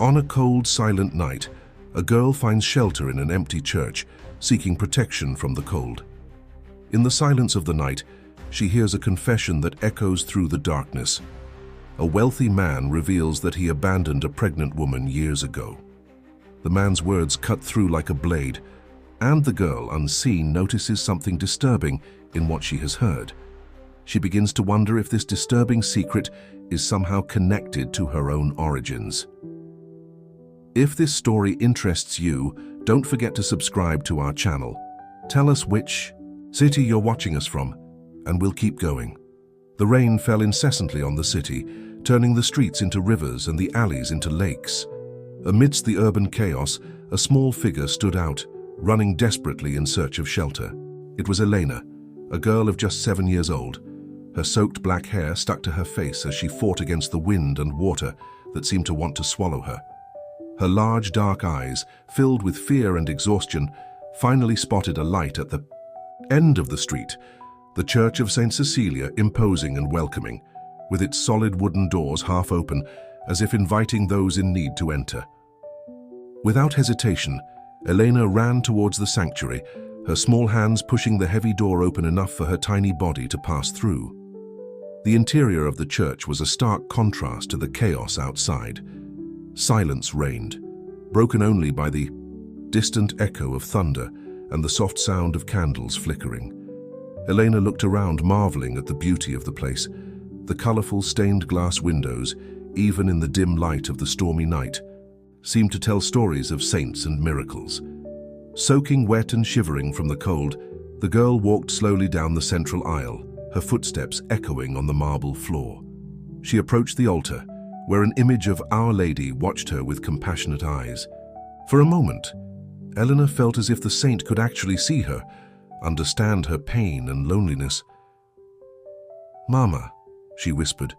On a cold, silent night, a girl finds shelter in an empty church, seeking protection from the cold. In the silence of the night, she hears a confession that echoes through the darkness. A wealthy man reveals that he abandoned a pregnant woman years ago. The man's words cut through like a blade, and the girl, unseen, notices something disturbing in what she has heard. She begins to wonder if this disturbing secret is somehow connected to her own origins. If this story interests you, don't forget to subscribe to our channel. Tell us which city you're watching us from, and we'll keep going. The rain fell incessantly on the city, turning the streets into rivers and the alleys into lakes. Amidst the urban chaos, a small figure stood out, running desperately in search of shelter. It was Elena, a girl of just 7 years old. Her soaked black hair stuck to her face as she fought against the wind and water that seemed to want to swallow her. Her large, dark eyes, filled with fear and exhaustion, finally spotted a light at the end of the street, the Church of St. Cecilia, imposing and welcoming, with its solid wooden doors half open, as if inviting those in need to enter. Without hesitation, Elena ran towards the sanctuary, her small hands pushing the heavy door open enough for her tiny body to pass through. The interior of the church was a stark contrast to the chaos outside. Silence reigned, broken only by the distant echo of thunder and the soft sound of candles flickering. Elena looked around, marveling at the beauty of the place. The colorful stained glass windows, even in the dim light of the stormy night, seemed to tell stories of saints and miracles. Soaking wet and shivering from the cold, the girl walked slowly down the central aisle, her footsteps echoing on the marble floor. She approached the altar, where an image of Our Lady watched her with compassionate eyes. For a moment, Elena felt as if the saint could actually see her, understand her pain and loneliness. "Mama," she whispered,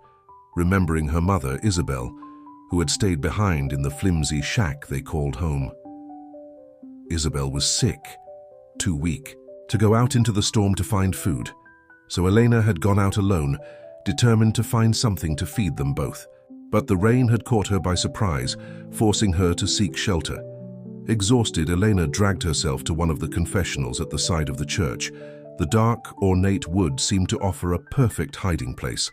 remembering her mother, Isabel, who had stayed behind in the flimsy shack they called home. Isabel was sick, too weak to go out into the storm to find food, so Elena had gone out alone, determined to find something to feed them both. But the rain had caught her by surprise, forcing her to seek shelter. Exhausted, Elena dragged herself to one of the confessionals at the side of the church. The dark, ornate wood seemed to offer a perfect hiding place.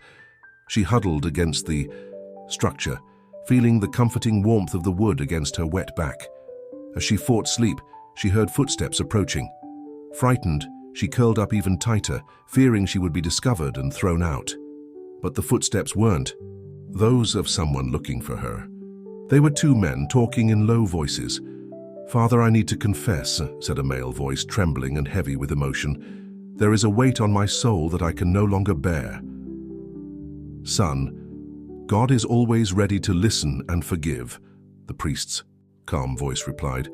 She huddled against the structure, feeling the comforting warmth of the wood against her wet back. As she fought sleep, she heard footsteps approaching. Frightened, she curled up even tighter, fearing she would be discovered and thrown out. But the footsteps weren't those of someone looking for her. They were two men talking in low voices. "Father, I need to confess," said a male voice, trembling and heavy with emotion. "There is a weight on my soul that I can no longer bear." "Son, God is always ready to listen and forgive," the priest's calm voice replied.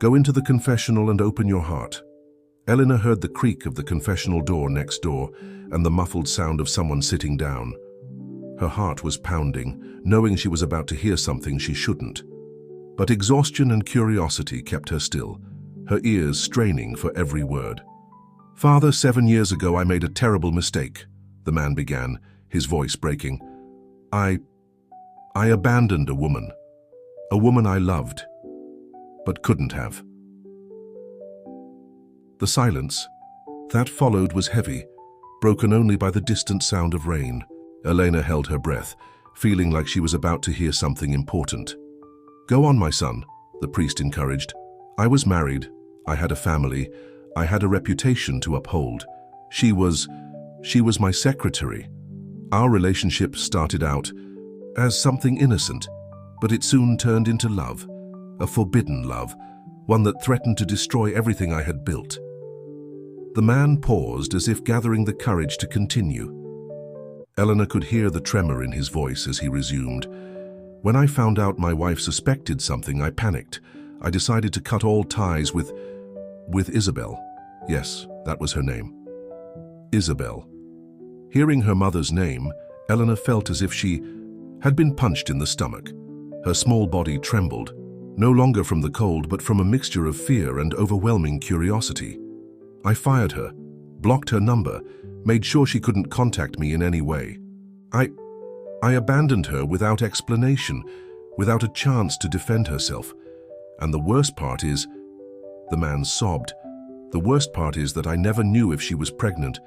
"Go into the confessional and open your heart." Elena heard the creak of the confessional door next door and the muffled sound of someone sitting down. Her heart was pounding, knowing she was about to hear something she shouldn't. But exhaustion and curiosity kept her still, her ears straining for every word. "Father, 7 years ago I made a terrible mistake," the man began, his voice breaking. I abandoned a woman I loved, but couldn't have." The silence that followed was heavy, broken only by the distant sound of rain. Elena held her breath, feeling like she was about to hear something important. "Go on, my son," the priest encouraged. "I was married, I had a family, I had a reputation to uphold. She was my secretary. Our relationship started out as something innocent, but it soon turned into love, a forbidden love, one that threatened to destroy everything I had built." The man paused as if gathering the courage to continue. Elena could hear the tremor in his voice as he resumed. "When I found out my wife suspected something, I panicked. I decided to cut all ties with Isabel. Yes, that was her name. Isabel." Hearing her mother's name, Elena felt as if she had been punched in the stomach. Her small body trembled, no longer from the cold, but from a mixture of fear and overwhelming curiosity. "I fired her, blocked her number, made sure she couldn't contact me in any way. I abandoned her without explanation. without a chance to defend herself. And the worst part is, the man sobbed, the worst part is that I never knew if she was pregnant.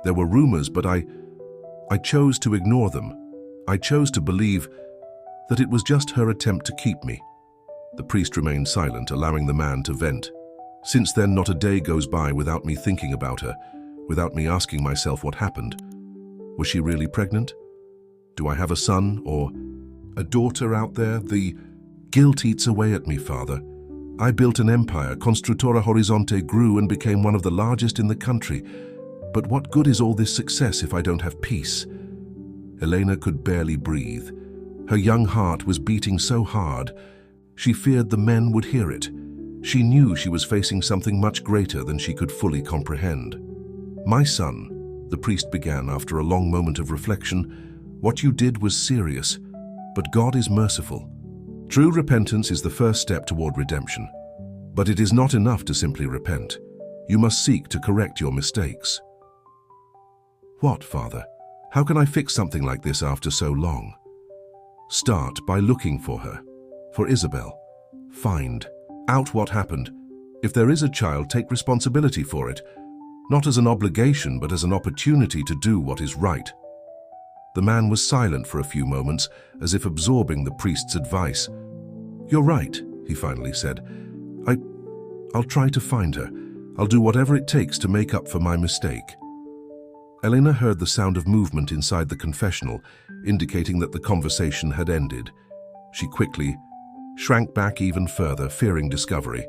There were rumors, but I chose to ignore them. I chose to believe that it was just her attempt to keep me. The priest remained silent, allowing the man to vent. Since then, not a day goes by without me thinking about her, without me asking myself what happened. Was she really pregnant? Do I have a son or a daughter out there? The guilt eats away at me, Father. I built an empire. Construtora Horizonte grew and became one of the largest in the country. But what good is all this success if I don't have peace? Elena could barely breathe. Her young heart was beating so hard, she feared the men would hear it. She knew she was facing something much greater than she could fully comprehend. My son, the priest began after a long moment of reflection, what you did was serious, but God is merciful. True repentance is the first step toward redemption. But it is not enough to simply repent. You must seek to correct your mistakes. What, Father? How can I fix something like this after so long? Start by looking for her. For Isabel. Find out what happened. If there is a child, take responsibility for it. Not as an obligation, but as an opportunity to do what is right. The man was silent for a few moments, as if absorbing the priest's advice. You're right, he finally said. I'll try to find her. I'll do whatever it takes to make up for my mistake. Elena heard the sound of movement inside the confessional, indicating that the conversation had ended. She quickly shrank back even further, fearing discovery.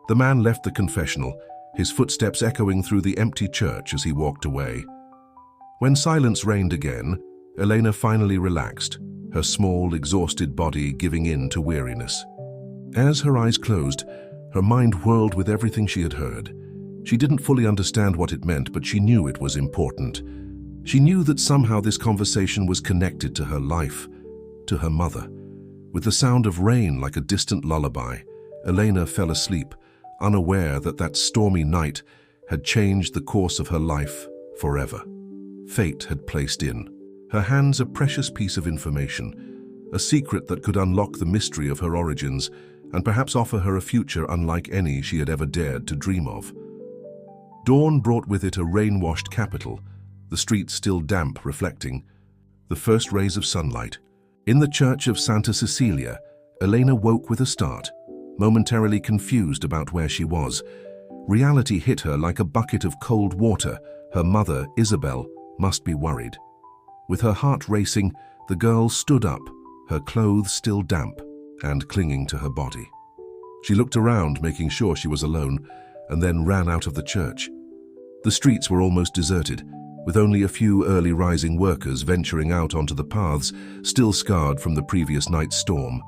The man left the confessional, his footsteps echoing through the empty church as he walked away. When silence reigned again, Elena finally relaxed, her small, exhausted body giving in to weariness. As her eyes closed, her mind whirled with everything she had heard. She didn't fully understand what it meant, but she knew it was important. She knew that somehow this conversation was connected to her life, to her mother. With the sound of rain like a distant lullaby, Elena fell asleep, unaware that that stormy night had changed the course of her life forever. Fate had placed in her hands a precious piece of information, a secret that could unlock the mystery of her origins and perhaps offer her a future unlike any she had ever dared to dream of. Dawn brought with it a rain-washed capital, the streets still damp, reflecting the first rays of sunlight. In the church of Santa Cecilia, Elena woke with a start, momentarily confused about where she was. Reality hit her like a bucket of cold water. Her mother, Isabel, must be worried. With her heart racing, the girl stood up, her clothes still damp and clinging to her body. She looked around, making sure she was alone, and then ran out of the church. The streets were almost deserted, with only a few early rising workers venturing out onto the paths, still scarred from the previous night's storm.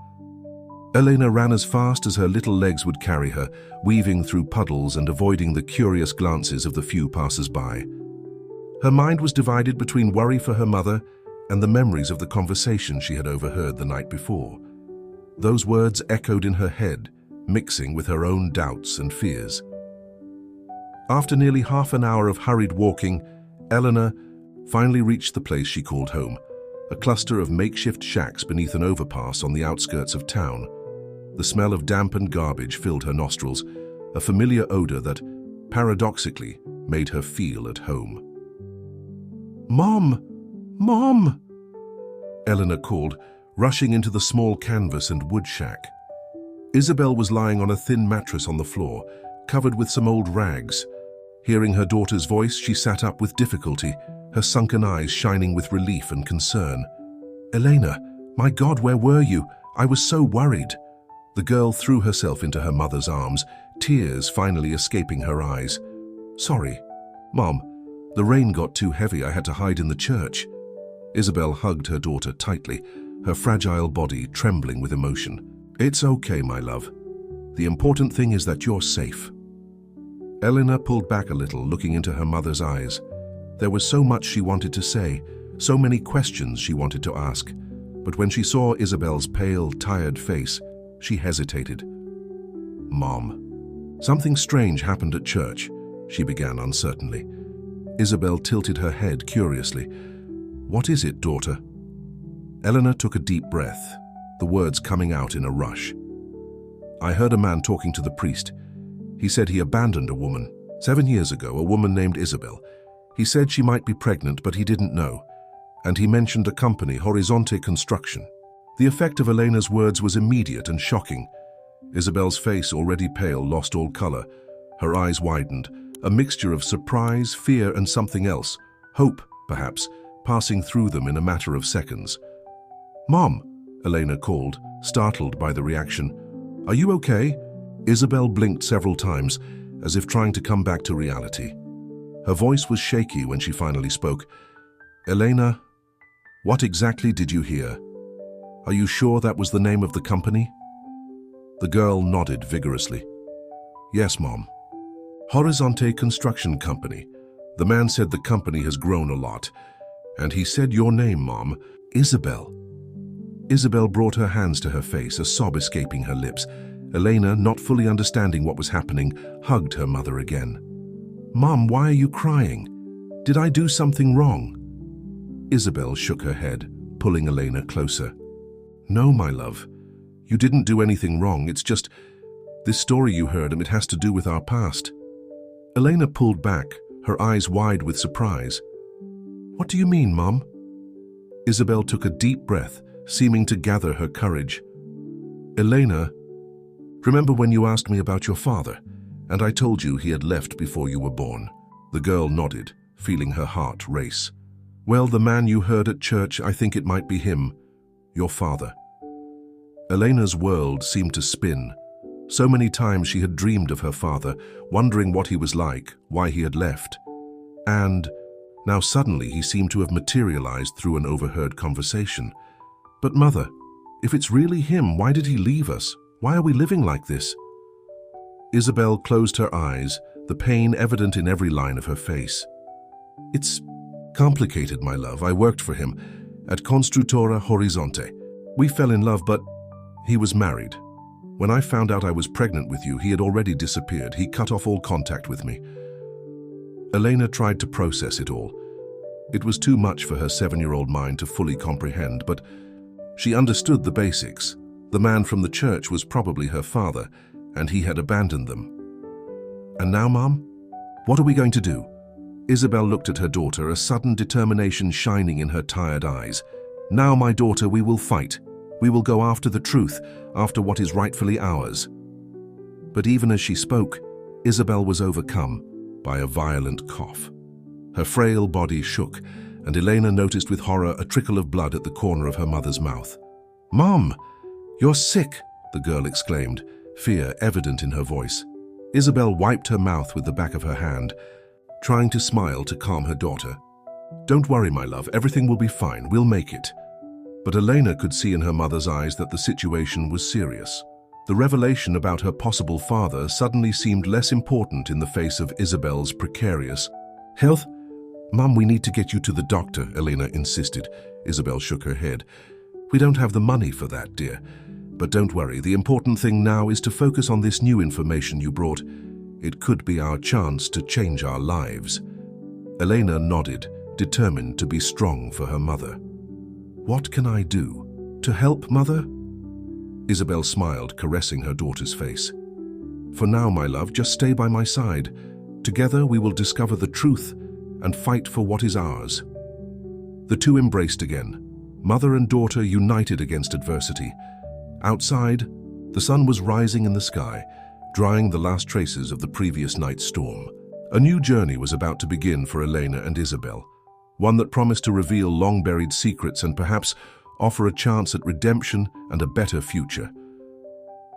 Elena ran as fast as her little legs would carry her, weaving through puddles and avoiding the curious glances of the few passers-by. Her mind was divided between worry for her mother and the memories of the conversation she had overheard the night before. Those words echoed in her head, mixing with her own doubts and fears. After nearly half an hour of hurried walking, Elena finally reached the place she called home, a cluster of makeshift shacks beneath an overpass on the outskirts of town. The smell of damp and garbage filled her nostrils, a familiar odor that, paradoxically, made her feel at home. "Mom! Mom!" Elena called, rushing into the small canvas and wood shack. Isabel was lying on a thin mattress on the floor, covered with some old rags. Hearing her daughter's voice, she sat up with difficulty, her sunken eyes shining with relief and concern. "Elena, my God, where were you? I was so worried." The girl threw herself into her mother's arms, tears finally escaping her eyes. "Sorry, Mom. The rain got too heavy. I had to hide in the church." Isabel hugged her daughter tightly, her fragile body trembling with emotion. "It's okay, my love. The important thing is that you're safe." Elena pulled back a little, looking into her mother's eyes. There was so much she wanted to say, so many questions she wanted to ask. But when she saw Isabel's pale, tired face, she hesitated. "Mom, something strange happened at church," she began uncertainly. Isabel tilted her head curiously. "What is it, daughter?" Elena took a deep breath. the words coming out in a rush. I heard a man talking to the priest. He said he abandoned a woman 7 years ago, a woman named Isabel. He said she might be pregnant, but he didn't know. And he mentioned a company, Horizonte Construction. The effect of Elena's words was immediate and shocking. Isabel's face, already pale, lost all color. Her eyes widened, a mixture of surprise, fear, and something else, hope, perhaps, passing through them in a matter of seconds. "Mom," Elena called, startled by the reaction. "Are you okay?" Isabel blinked several times, as if trying to come back to reality. Her voice was shaky when she finally spoke. "Elena, what exactly did you hear? Are you sure that was the name of the company?" The girl nodded vigorously. "Yes, Mom. Horizonte Construction Company. The man said the company has grown a lot. And he said your name, Mom, Isabel." Isabel brought her hands to her face, a sob escaping her lips. Elena, not fully understanding what was happening, hugged her mother again. "Mom, why are you crying? Did I do something wrong?" Isabel shook her head, pulling Elena closer. "No, my love. You didn't do anything wrong. It's just this story you heard, and it has to do with our past." Elena pulled back, her eyes wide with surprise. "What do you mean, Mom?" Isabel took a deep breath, seeming to gather her courage. "Elena, remember when you asked me about your father, and I told you he had left before you were born?" The girl nodded, feeling her heart race. "Well, the man you heard at church, I think it might be him, your father." Elena's world seemed to spin. So many times she had dreamed of her father, wondering what he was like, why he had left. And now suddenly he seemed to have materialized through an overheard conversation. "But Mother, if it's really him, why did he leave us? Why are we living like this?" Isabel closed her eyes, the pain evident in every line of her face. "It's complicated, my love. I worked for him at Construtora Horizonte. We fell in love, but he was married. When I found out I was pregnant with you, he had already disappeared. He cut off all contact with me." Elena tried to process it all. It was too much for her 7-year-old mind to fully comprehend, but she understood the basics. The man from the church was probably her father, and he had abandoned them. "And now, Mom? What are we going to do?" Isabel looked at her daughter, a sudden determination shining in her tired eyes. "Now, my daughter, we will fight. We will go after the truth, after what is rightfully ours." But even as she spoke, Isabel was overcome by a violent cough. Her frail body shook, and Elena noticed with horror a trickle of blood at the corner of her mother's mouth. "Mom, you're sick," the girl exclaimed, fear evident in her voice. Isabel wiped her mouth with the back of her hand, trying to smile to calm her daughter. "Don't worry, my love, everything will be fine, we'll make it." But Elena could see in her mother's eyes that the situation was serious. The revelation about her possible father suddenly seemed less important in the face of Isabel's precarious health. "Mom, we need to get you to the doctor," Elena insisted. Isabel shook her head. "We don't have the money for that, dear. But don't worry, the important thing now is to focus on this new information you brought. It could be our chance to change our lives." Elena nodded, determined to be strong for her mother. "What can I do to help, Mother?" Isabel smiled, caressing her daughter's face. "For now, my love, just stay by my side. Together we will discover the truth and fight for what is ours." The two embraced again, mother and daughter united against adversity. Outside, the sun was rising in the sky, drying the last traces of the previous night's storm. A new journey was about to begin for Elena and Isabel, one that promised to reveal long-buried secrets and perhaps offer a chance at redemption and a better future.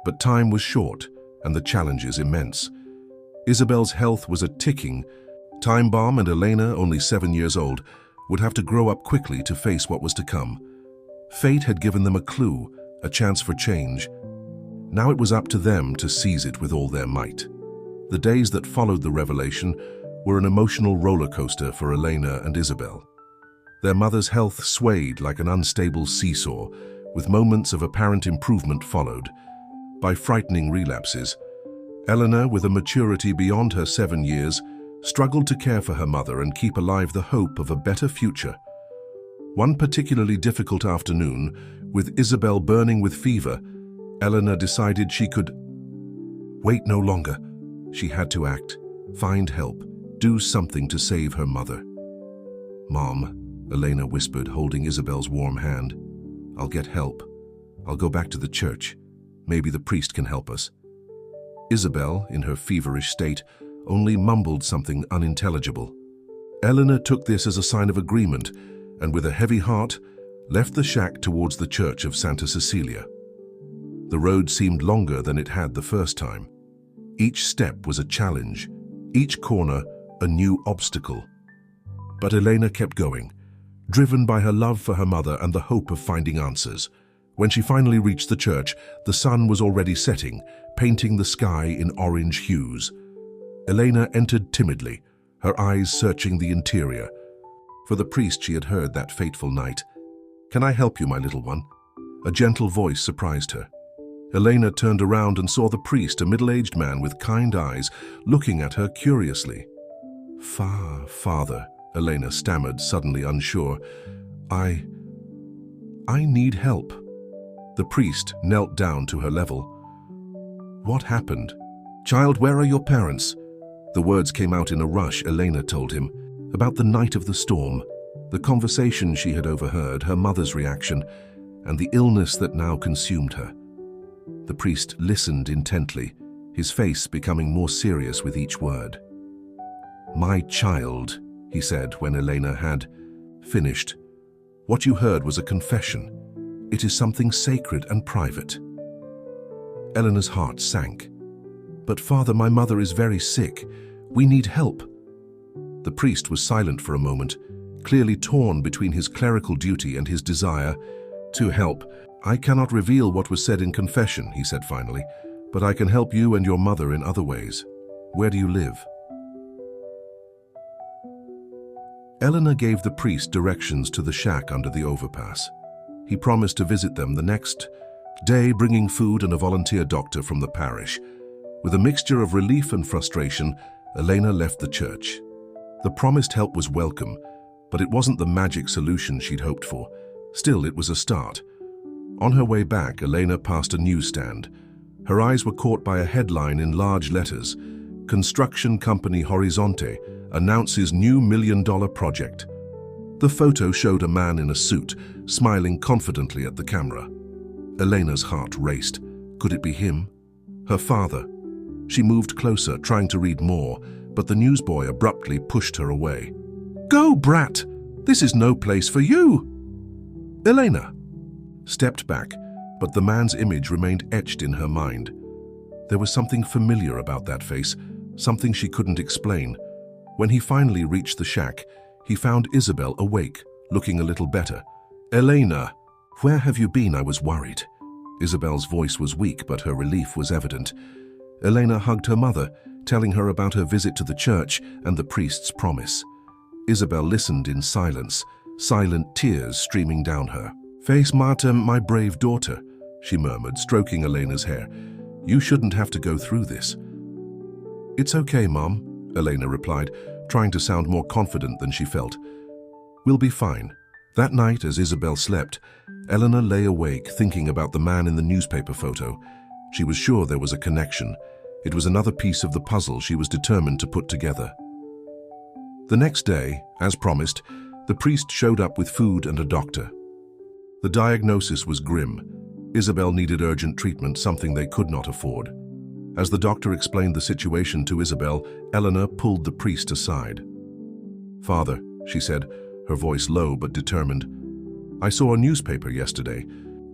But time was short and the challenges immense. Isabel's health was a ticking time bomb, and Elena, only 7 years old, would have to grow up quickly to face what was to come. Fate had given them a clue, a chance for change. Now it was up to them to seize it with all their might. The days that followed the revelation were an emotional roller coaster for Elena and Isabel. Their mother's health swayed like an unstable seesaw, with moments of apparent improvement followed by frightening relapses. Elena, with a maturity beyond her 7 years, struggled to care for her mother and keep alive the hope of a better future. One particularly difficult afternoon, With Isabel burning with fever, Elena decided she could wait no longer. She had to act, find help, do something to save her mother. "Mom," Elena whispered, holding Isabel's warm hand. "I'll get help. I'll go back to the church. Maybe the priest can help us." Isabel, in her feverish state, only mumbled something unintelligible. Elena took this as a sign of agreement and, with a heavy heart, left the shack towards the church of Santa Cecilia. The road seemed longer than it had the first time. Each step was a challenge, each corner a new obstacle. But Elena kept going, driven by her love for her mother and the hope of finding answers. When she finally reached the church, the sun was already setting, painting the sky in orange hues. Elena entered timidly, her eyes searching the interior. For the priest she had heard that fateful night. "Can I help you, my little one?" A gentle voice surprised her. Elena turned around and saw the priest, a middle-aged man with kind eyes, looking at her curiously. Father," Elena stammered, suddenly unsure. I need help." The priest knelt down to her level. "What happened?" "Child, where are your parents?" The words came out in a rush. Elena told him about the night of the storm, the conversation she had overheard, her mother's reaction, and the illness that now consumed her. The priest listened intently, his face becoming more serious with each word. "My child," he said when Elena had finished, "what you heard was a confession. It is something sacred and private." Eleanor's heart sank. "But Father, my mother is very sick. We need help." The priest was silent for a moment, clearly torn between his clerical duty and his desire to help. "I cannot reveal what was said in confession," he said finally, "but I can help you and your mother in other ways. Where do you live?" Elena gave the priest directions to the shack under the overpass. He promised to visit them the next day, bringing food and a volunteer doctor from the parish. With a mixture of relief and frustration, Elena left the church. The promised help was welcome, but it wasn't the magic solution she'd hoped for. Still, it was a start. On her way back, Elena passed a newsstand. Her eyes were caught by a headline in large letters: "Construction company Horizonte announces new $1 million project." The photo showed a man in a suit, smiling confidently at the camera. Elena's heart raced. Could it be him? Her father? She moved closer, trying to read more, but the newsboy abruptly pushed her away. "Go, brat! This is no place for you!" Elena stepped back, but the man's image remained etched in her mind. There was something familiar about that face, something she couldn't explain. When he finally reached the shack, he found Isabel awake, looking a little better. "Elena, where have you been? I was worried." Isabel's voice was weak, but her relief was evident. Elena hugged her mother, telling her about her visit to the church and the priest's promise. Isabel listened in silence, silent tears streaming down her face. "Marta, my brave daughter," she murmured, stroking Elena's hair. "You shouldn't have to go through this." "It's okay, Mom," Elena replied, trying to sound more confident than she felt. "We'll be fine." That night, as Isabel slept, Elena lay awake thinking about the man in the newspaper photo. She was sure there was a connection. It was another piece of the puzzle she was determined to put together. The next day, as promised, the priest showed up with food and a doctor. The diagnosis was grim. Isabel needed urgent treatment, something they could not afford. As the doctor explained the situation to Isabel, Elena pulled the priest aside. "Father," she said, her voice low but determined, "I saw a newspaper yesterday.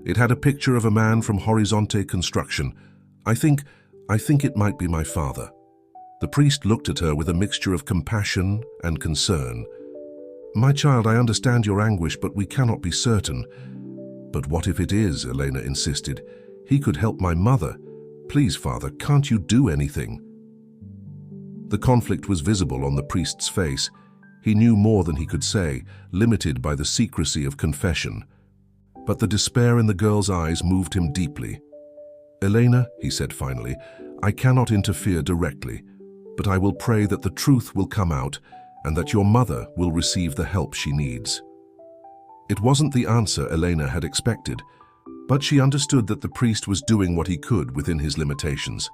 It had a picture of a man from Horizonte Construction. I think it might be my father." The priest looked at her with a mixture of compassion and concern. "My child, I understand your anguish, but we cannot be certain." "But what if it is?" Elena insisted. "He could help my mother. Please, Father, can't you do anything?" The conflict was visible on the priest's face. He knew more than he could say, limited by the secrecy of confession. But the despair in the girl's eyes moved him deeply. "Elena," he said finally, "I cannot interfere directly, but I will pray that the truth will come out and that your mother will receive the help she needs." It wasn't the answer Elena had expected, But she understood that the priest was doing what he could within his limitations.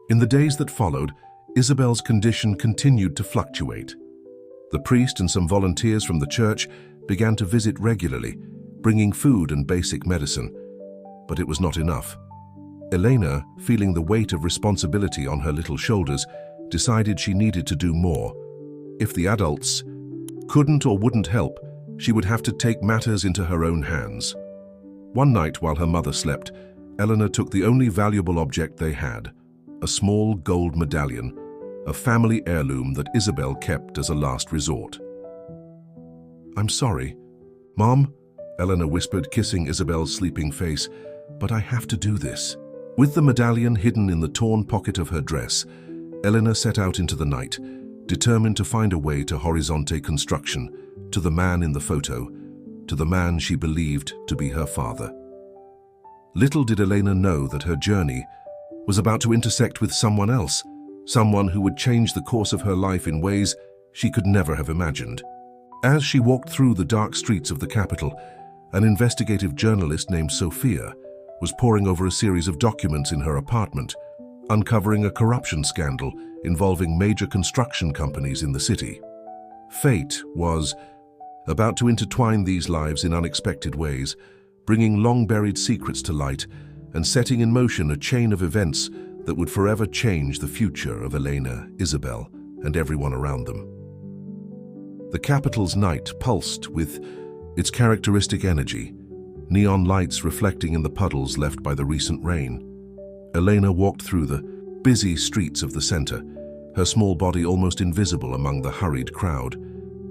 In the days that followed, Isabel's condition continued to fluctuate. The priest and some volunteers from the church began to visit regularly, bringing food and basic medicine. But it was not enough. Elena, feeling the weight of responsibility on her little shoulders, decided she needed to do more. If the adults couldn't or wouldn't help, she would have to take matters into her own hands. One night while her mother slept, Elena took the only valuable object they had, a small gold medallion, a family heirloom that Isabel kept as a last resort. "I'm sorry, Mom," Elena whispered, kissing Isabel's sleeping face, "but I have to do this." With the medallion hidden in the torn pocket of her dress, Elena set out into the night, determined to find a way to Horizonte Construction, to the man in the photo, to the man she believed to be her father. Little did Elena know that her journey was about to intersect with someone else, someone who would change the course of her life in ways she could never have imagined. As she walked through the dark streets of the capital, an investigative journalist named Sofia was poring over a series of documents in her apartment, uncovering a corruption scandal involving major construction companies in the city. Fate was about to intertwine these lives in unexpected ways, bringing long-buried secrets to light and setting in motion a chain of events that would forever change the future of Elena, Isabel, and everyone around them. The capital's night pulsed with its characteristic energy, neon lights reflecting in the puddles left by the recent rain. Elena walked through the busy streets of the center, her small body almost invisible among the hurried crowd.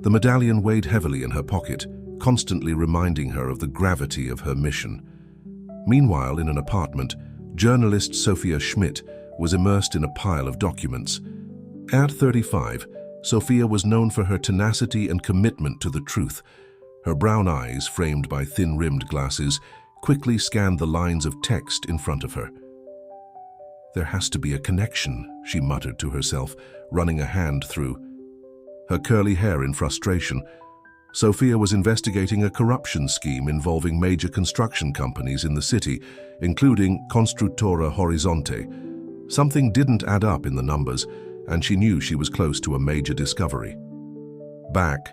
The medallion weighed heavily in her pocket, constantly reminding her of the gravity of her mission. Meanwhile, in an apartment, journalist Sophia Schmidt was immersed in a pile of documents. At 35, Sophia was known for her tenacity and commitment to the truth. Her brown eyes, framed by thin-rimmed glasses, quickly scanned the lines of text in front of her. "There has to be a connection," she muttered to herself, running a hand through her curly hair in frustration. Sophia was investigating a corruption scheme involving major construction companies in the city, including Constructora Horizonte. Something didn't add up in the numbers, and she knew she was close to a major discovery. Back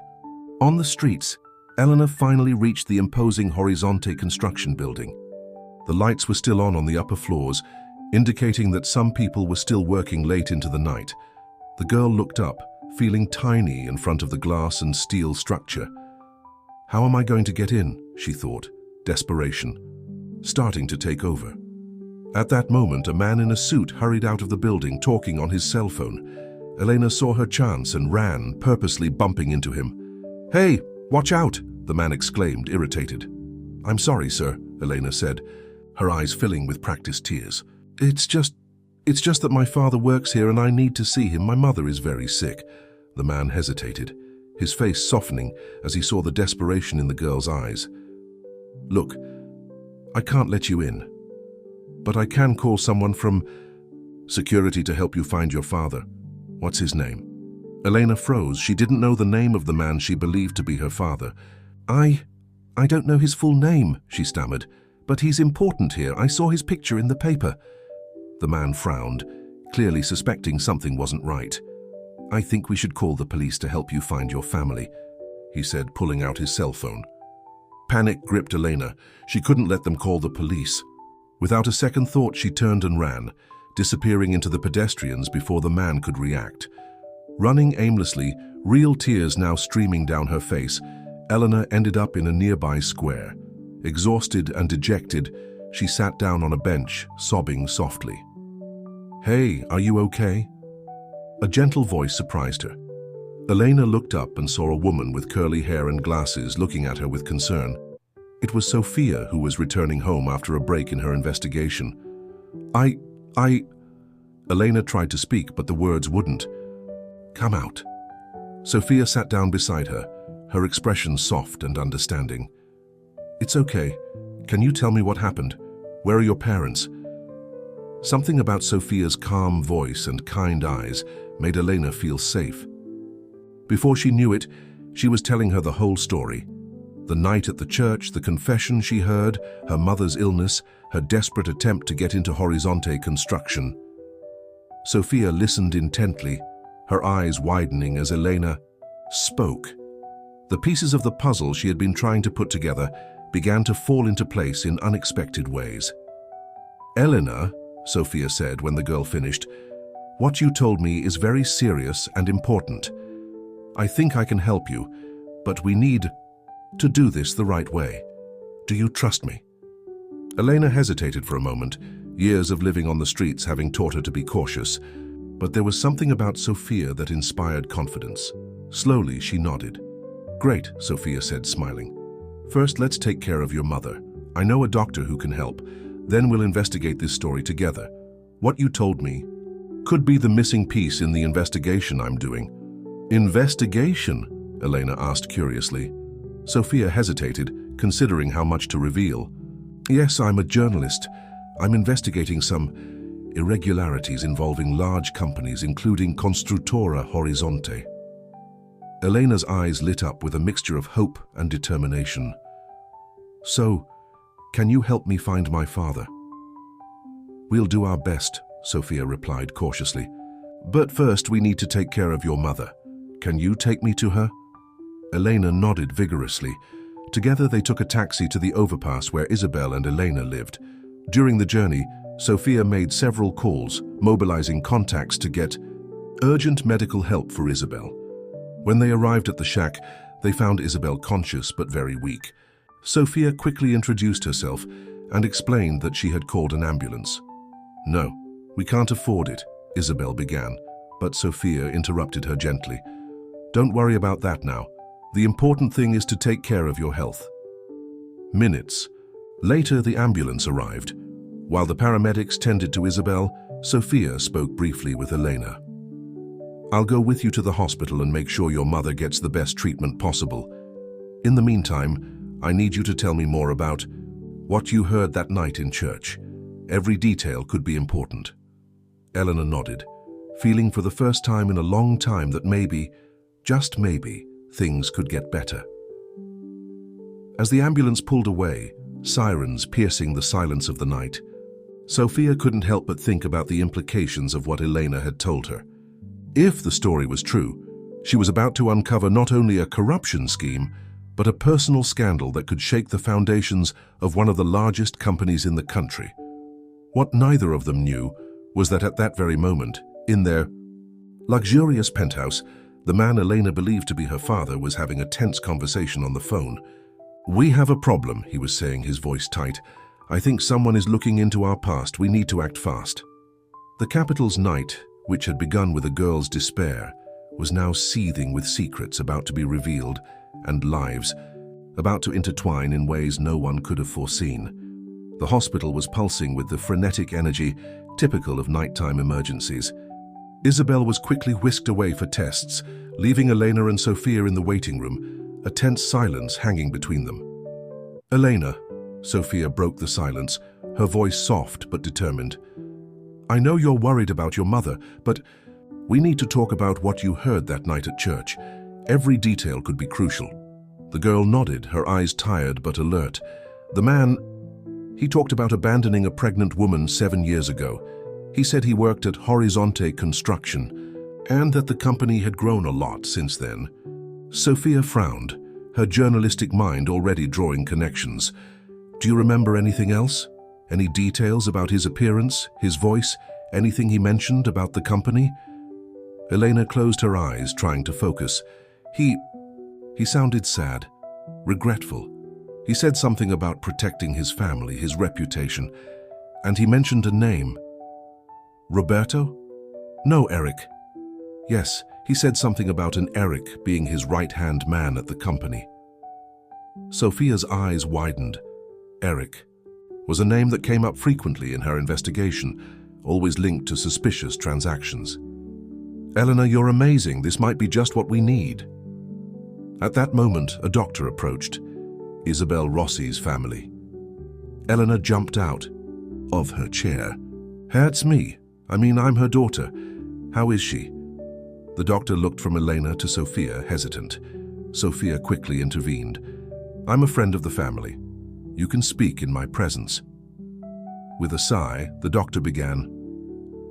on the streets, Elena finally reached the imposing Horizonte construction building. The lights were still on the upper floors, indicating that some people were still working late into the night. The girl looked up, feeling tiny in front of the glass and steel structure. "How am I going to get in?" she thought, desperation starting to take over. At that moment, a man in a suit hurried out of the building, talking on his cell phone. Elena saw her chance and ran, purposely bumping into him. "Hey, watch out!" the man exclaimed, irritated. "I'm sorry, sir," Elena said, her eyes filling with practiced tears. It's just that my father works here and I need to see him. My mother is very sick." The man hesitated, his face softening as he saw the desperation in the girl's eyes. "Look, I can't let you in, but I can call someone from security to help you find your father." "What's his name?" Elena froze. She didn't know the name of the man she believed to be her father. I don't know his full name," she stammered, "but he's important here. I saw his picture in the paper." The man frowned, clearly suspecting something wasn't right. "I think we should call the police to help you find your family," he said, pulling out his cell phone. Panic gripped Elena. She couldn't let them call the police. Without a second thought, she turned and ran, disappearing into the pedestrians before the man could react. Running aimlessly, real tears now streaming down her face, Elena ended up in a nearby square. Exhausted and dejected, she sat down on a bench, sobbing softly. "Hey, are you okay?" A gentle voice surprised her. Elena looked up and saw a woman with curly hair and glasses looking at her with concern. It was Sophia, who was returning home after a break in her investigation. I... Elena tried to speak, but the words wouldn't. "Come out." Sophia sat down beside her, her expression soft and understanding. "It's okay. Can you tell me what happened? Where are your parents?" Something about Sophia's calm voice and kind eyes made Elena feel safe. Before she knew it, she was telling her the whole story. The night at the church, the confession she heard, her mother's illness, her desperate attempt to get into Horizonte construction. Sophia listened intently, her eyes widening as Elena spoke. The pieces of the puzzle she had been trying to put together began to fall into place in unexpected ways. "Elena," Sophia said when the girl finished, "what you told me is very serious and important. I think I can help you, but we need to do this the right way. Do you trust me?" Elena hesitated for a moment, years of living on the streets having taught her to be cautious, but there was something about Sophia that inspired confidence. Slowly, she nodded. "Great," Sophia said, smiling. "First, let's take care of your mother. I know a doctor who can help. Then we'll investigate this story together. What you told me could be the missing piece in the investigation I'm doing." "Investigation?" Elena asked curiously. Sophia hesitated, considering how much to reveal. "Yes, I'm a journalist. I'm investigating some irregularities involving large companies, including Construtora Horizonte." Elena's eyes lit up with a mixture of hope and determination. "So, can you help me find my father?" "We'll do our best," Sophia replied cautiously. "But first we need to take care of your mother. Can you take me to her?" Elena nodded vigorously. Together they took a taxi to the overpass where Isabel and Elena lived. During the journey, Sophia made several calls, mobilizing contacts to get urgent medical help for Isabel. When they arrived at the shack, they found Isabel conscious but very weak. Sophia quickly introduced herself and explained that she had called an ambulance. "No, we can't afford it," Isabel began, but Sophia interrupted her gently. "Don't worry about that now. The important thing is to take care of your health." Minutes later, the ambulance arrived. While the paramedics tended to Isabel, Sophia spoke briefly with Elena. "I'll go with you to the hospital and make sure your mother gets the best treatment possible. In the meantime, I need you to tell me more about what you heard that night in church. Every detail could be important." Elena nodded, feeling for the first time in a long time that maybe, just maybe, things could get better. As the ambulance pulled away, sirens piercing the silence of the night, Sophia couldn't help but think about the implications of what Elena had told her. If the story was true, she was about to uncover not only a corruption scheme, but a personal scandal that could shake the foundations of one of the largest companies in the country. What neither of them knew was that at that very moment, in their luxurious penthouse, the man Elena believed to be her father was having a tense conversation on the phone. "We have a problem," he was saying, his voice tight. "I think someone is looking into our past. We need to act fast." The capital's night, which had begun with a girl's despair, was now seething with secrets about to be revealed and lives about to intertwine in ways no one could have foreseen. The hospital was pulsing with the frenetic energy typical of nighttime emergencies. Isabel was quickly whisked away for tests, leaving Elena and Sophia in the waiting room, a tense silence hanging between them. "Elena," Sophia broke the silence, her voice soft but determined. "I know you're worried about your mother, but we need to talk about what you heard that night at church. Every detail could be crucial." The girl nodded, her eyes tired but alert. "The man, he talked about abandoning a pregnant woman 7 years ago. He said he worked at Horizonte Construction, and that the company had grown a lot since then." Sophia frowned, her journalistic mind already drawing connections. "Do you remember anything else? Any details about his appearance, his voice, anything he mentioned about the company?" Elena closed her eyes, trying to focus. He sounded sad, regretful. He said something about protecting his family, his reputation, and he mentioned a name. "Roberto? No, Eric. Yes, he said something about an Eric being his right-hand man at the company." Sophia's eyes widened. Eric was a name that came up frequently in her investigation, always linked to suspicious transactions. "Elena, you're amazing. This might be just what we need." At that moment, a doctor approached, Isabel Rossi's family. Elena jumped out of her chair. "It's me. I'm her daughter. How is she?" The doctor looked from Elena to Sophia, hesitant. Sophia quickly intervened. I'm a friend of the family. You can speak in my presence." With a sigh, the doctor began.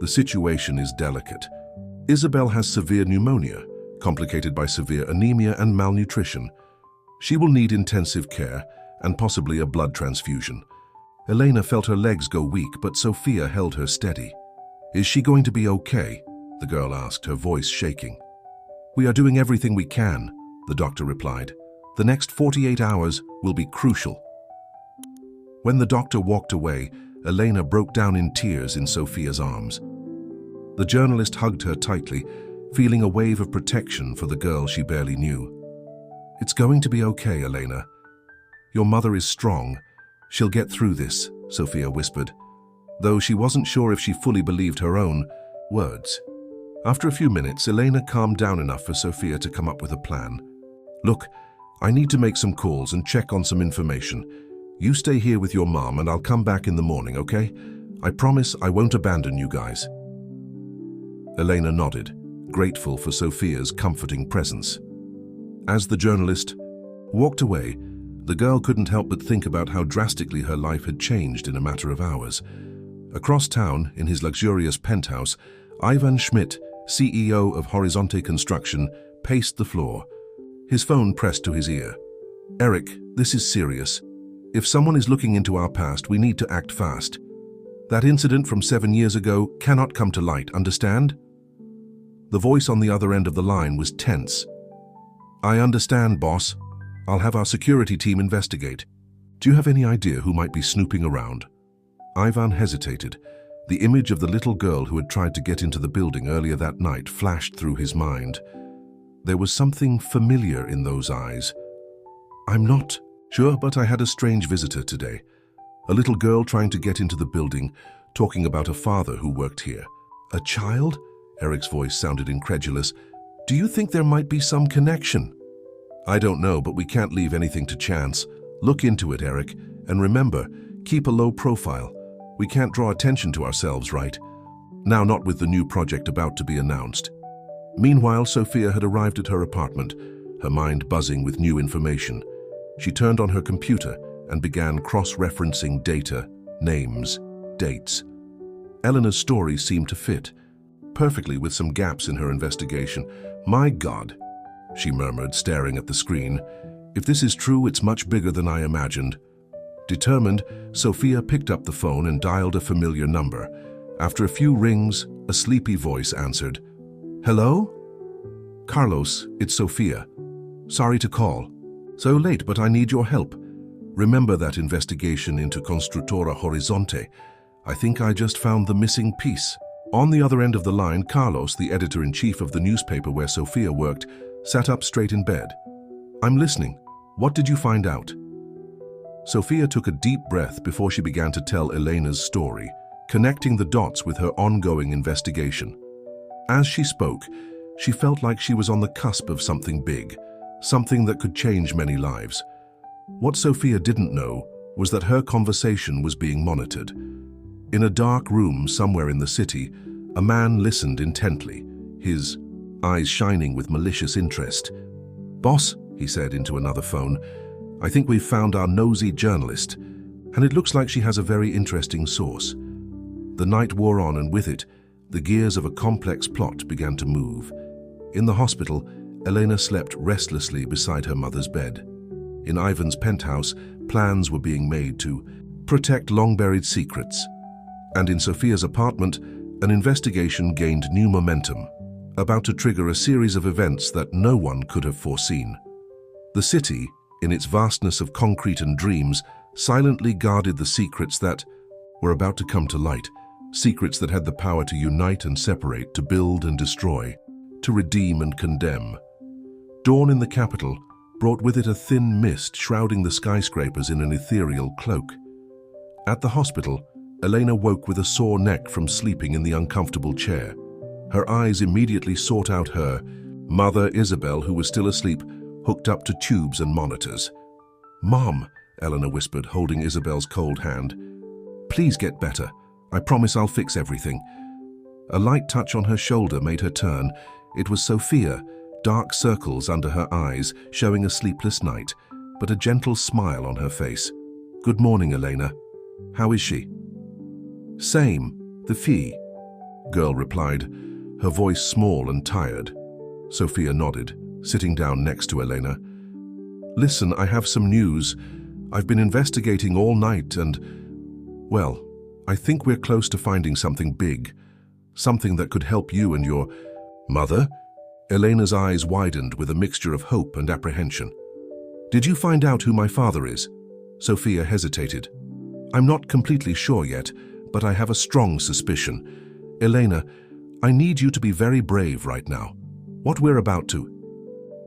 "The situation is delicate. Isabel has severe pneumonia, complicated by severe anemia and malnutrition. She will need intensive care and possibly a blood transfusion." Elena felt her legs go weak, but Sophia held her steady. "Is she going to be okay?" the girl asked, her voice shaking. "We are doing everything we can," the doctor replied. "The next 48 hours will be crucial." When the doctor walked away, Elena broke down in tears in Sophia's arms. The journalist hugged her tightly, feeling a wave of protection for the girl she barely knew. "It's going to be okay, Elena. Your mother is strong. She'll get through this," Sophia whispered, though she wasn't sure if she fully believed her own words. After a few minutes, Elena calmed down enough for Sophia to come up with a plan. "Look, I need to make some calls and check on some information. You stay here with your mom and I'll come back in the morning, okay? I promise I won't abandon you guys." Elena nodded, grateful for Sophia's comforting presence. As the journalist walked away, the girl couldn't help but think about how drastically her life had changed in a matter of hours. Across town, in his luxurious penthouse, Ivan Schmidt, CEO of Horizonte Construction, paced the floor, his phone pressed to his ear. "Eric, this is serious. If someone is looking into our past, we need to act fast. That incident from 7 years ago cannot come to light, understand?" The voice on the other end of the line was tense. "I understand, boss. I'll have our security team investigate. Do you have any idea who might be snooping around?" Ivan hesitated. The image of the little girl who had tried to get into the building earlier that night flashed through his mind. There was something familiar in those eyes. "I'm not sure, but I had a strange visitor today. A little girl trying to get into the building, talking about a father who worked here." "A child?" Eric's voice sounded incredulous. "Do you think there might be some connection?" "I don't know, but we can't leave anything to chance. Look into it, Eric, and remember, keep a low profile. We can't draw attention to ourselves, right? Now, not with the new project about to be announced." Meanwhile, Sophia had arrived at her apartment, her mind buzzing with new information. She turned on her computer and began cross-referencing data, names, dates. Elena's story seemed to fit perfectly with some gaps in her investigation. "My God," she murmured, staring at the screen. "If this is true, it's much bigger than I imagined." Determined, Sophia picked up the phone and dialed a familiar number. After a few rings, a sleepy voice answered. "Hello? Carlos, it's Sophia. Sorry to call. So late, but I need your help. Remember that investigation into Constructora Horizonte? I think I just found the missing piece." On the other end of the line, Carlos, the editor-in-chief of the newspaper where Sophia worked, sat up straight in bed. "I'm listening. What did you find out?" Sophia took a deep breath before she began to tell Elena's story, connecting the dots with her ongoing investigation. As she spoke, she felt like she was on the cusp of something big, something that could change many lives. What Sophia didn't know was that her conversation was being monitored. In a dark room somewhere in the city, a man listened intently, his eyes shining with malicious interest. "Boss," he said into another phone, "I think we've found our nosy journalist, and it looks like she has a very interesting source." The night wore on, and with it, the gears of a complex plot began to move. In the hospital, Elena slept restlessly beside her mother's bed. In Ivan's penthouse, plans were being made to protect long-buried secrets. And in Sophia's apartment, an investigation gained new momentum, about to trigger a series of events that no one could have foreseen. The city, in its vastness of concrete and dreams, silently guarded the secrets that were about to come to light, secrets that had the power to unite and separate, to build and destroy, to redeem and condemn. Dawn in the capital brought with it a thin mist shrouding the skyscrapers in an ethereal cloak. At the hospital, Elena woke with a sore neck from sleeping in the uncomfortable chair. Her eyes immediately sought out her mother, Isabel, who was still asleep, hooked up to tubes and monitors. "Mom," Elena whispered, holding Isabel's cold hand. "Please get better. I promise I'll fix everything." A light touch on her shoulder made her turn. It was Sophia, dark circles under her eyes, showing a sleepless night. but a gentle smile on her face. "Good morning, Elena. How is she?" "Same, the fee," girl replied, her voice small and tired. Sophia nodded, sitting down next to Elena. "Listen, I have some news. I've been investigating all night and, well, I think we're close to finding something big. Something that could help you and your mother." Elena's eyes widened with a mixture of hope and apprehension. "Did you find out who my father is?" Sophia hesitated. "I'm not completely sure yet, but I have a strong suspicion. Elena, I need you to be very brave right now. What we're about to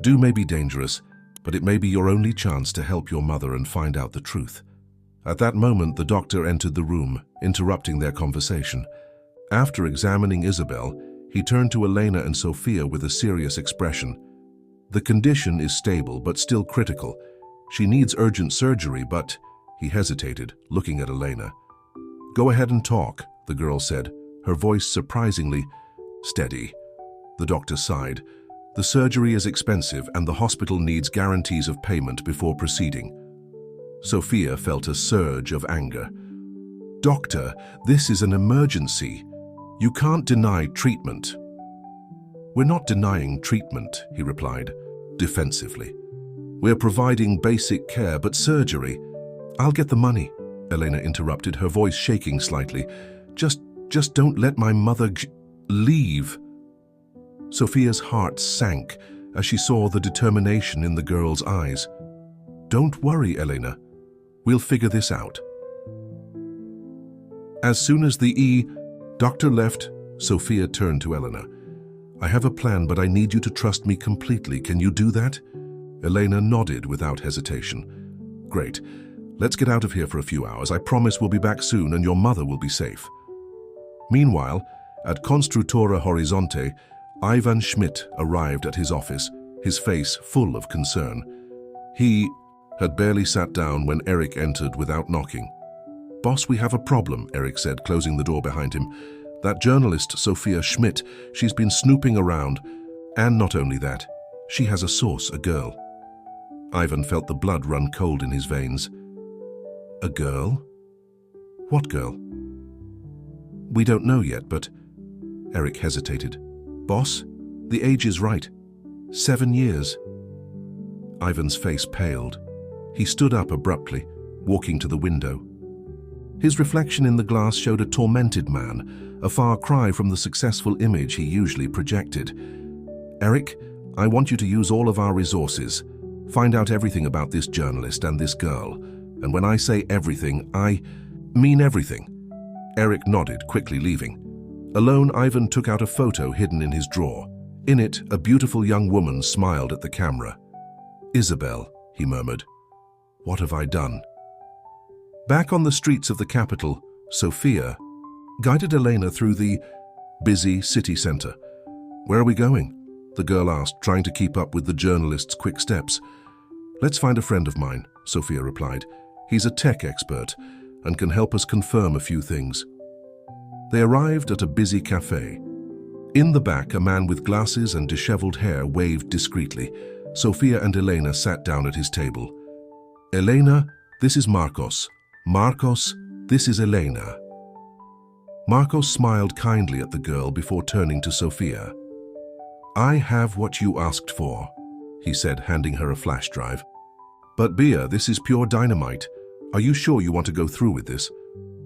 do may be dangerous, but it may be your only chance to help your mother and find out the truth." At that moment, the doctor entered the room, interrupting their conversation. After examining Isabel, he turned to Elena and Sophia with a serious expression. "The condition is stable, but still critical. She needs urgent surgery, but—" He hesitated, looking at Elena. "Go ahead and talk," the girl said, her voice surprisingly steady. The doctor sighed. "The surgery is expensive and the hospital needs guarantees of payment before proceeding." Sophia felt a surge of anger. "Doctor, this is an emergency. You can't deny treatment." "We're not denying treatment," he replied, defensively. "We're providing basic care, but surgery—" "I'll get the money," Elena interrupted, her voice shaking slightly. Just don't let my mother leave." Sophia's heart sank as she saw the determination in the girl's eyes. "Don't worry, Elena. We'll figure this out." As soon as the doctor left, Sophia turned to Elena. "I have a plan, but I need you to trust me completely. Can you do that?" Elena nodded without hesitation. "Great. Let's get out of here for a few hours. I promise we'll be back soon and your mother will be safe." Meanwhile, at Construtora Horizonte, Ivan Schmidt arrived at his office, his face full of concern. He had barely sat down when Eric entered without knocking. "Boss, we have a problem," Eric said, closing the door behind him. "That journalist, Sophia Schmidt, she's been snooping around. And not only that, she has a source, a girl." Ivan felt the blood run cold in his veins. "A girl? What girl?" "We don't know yet, but—" Eric hesitated. "Boss, the age is right. 7 years." Ivan's face paled. He stood up abruptly, walking to the window. His reflection in the glass showed a tormented man, a far cry from the successful image he usually projected. "Eric, I want you to use all of our resources. Find out everything about this journalist and this girl. And when I say everything, I mean everything." Eric nodded, quickly leaving. Alone, Ivan took out a photo hidden in his drawer. In it, a beautiful young woman smiled at the camera. "Isabel," he murmured. "What have I done?" Back on the streets of the capital, Sophia guided Elena through the busy city center. "Where are we going?" the girl asked, trying to keep up with the journalist's quick steps. "Let's find a friend of mine," Sophia replied. "He's a tech expert and can help us confirm a few things." They arrived at a busy cafe. In the back, a man with glasses and disheveled hair waved discreetly. Sophia and Elena sat down at his table. "Elena, this is Marcos. Marcos, this is Elena." Marcos smiled kindly at the girl before turning to Sophia. "I have what you asked for," he said, handing her a flash drive. "But Bia, this is pure dynamite. Are you sure you want to go through with this?"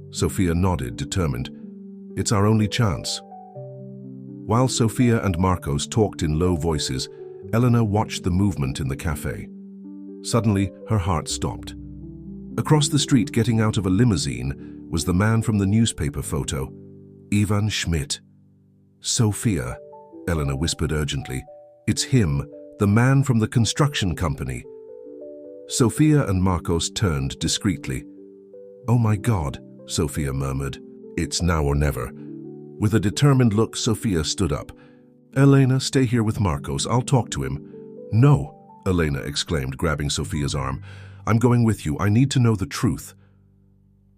Sophia nodded, determined. "It's our only chance." While Sophia and Marcos talked in low voices, Elena watched the movement in the cafe. Suddenly, her heart stopped. Across the street, getting out of a limousine, was the man from the newspaper photo, Ivan Schmidt. "Sophia," Elena whispered urgently. "It's him, the man from the construction company." Sophia and Marcos turned discreetly. "Oh my God," Sophia murmured. "It's now or never." With a determined look, Sophia stood up. "Elena, stay here with Marcos. I'll talk to him." "No," Elena exclaimed, grabbing Sophia's arm. "I'm going with you. I need to know the truth."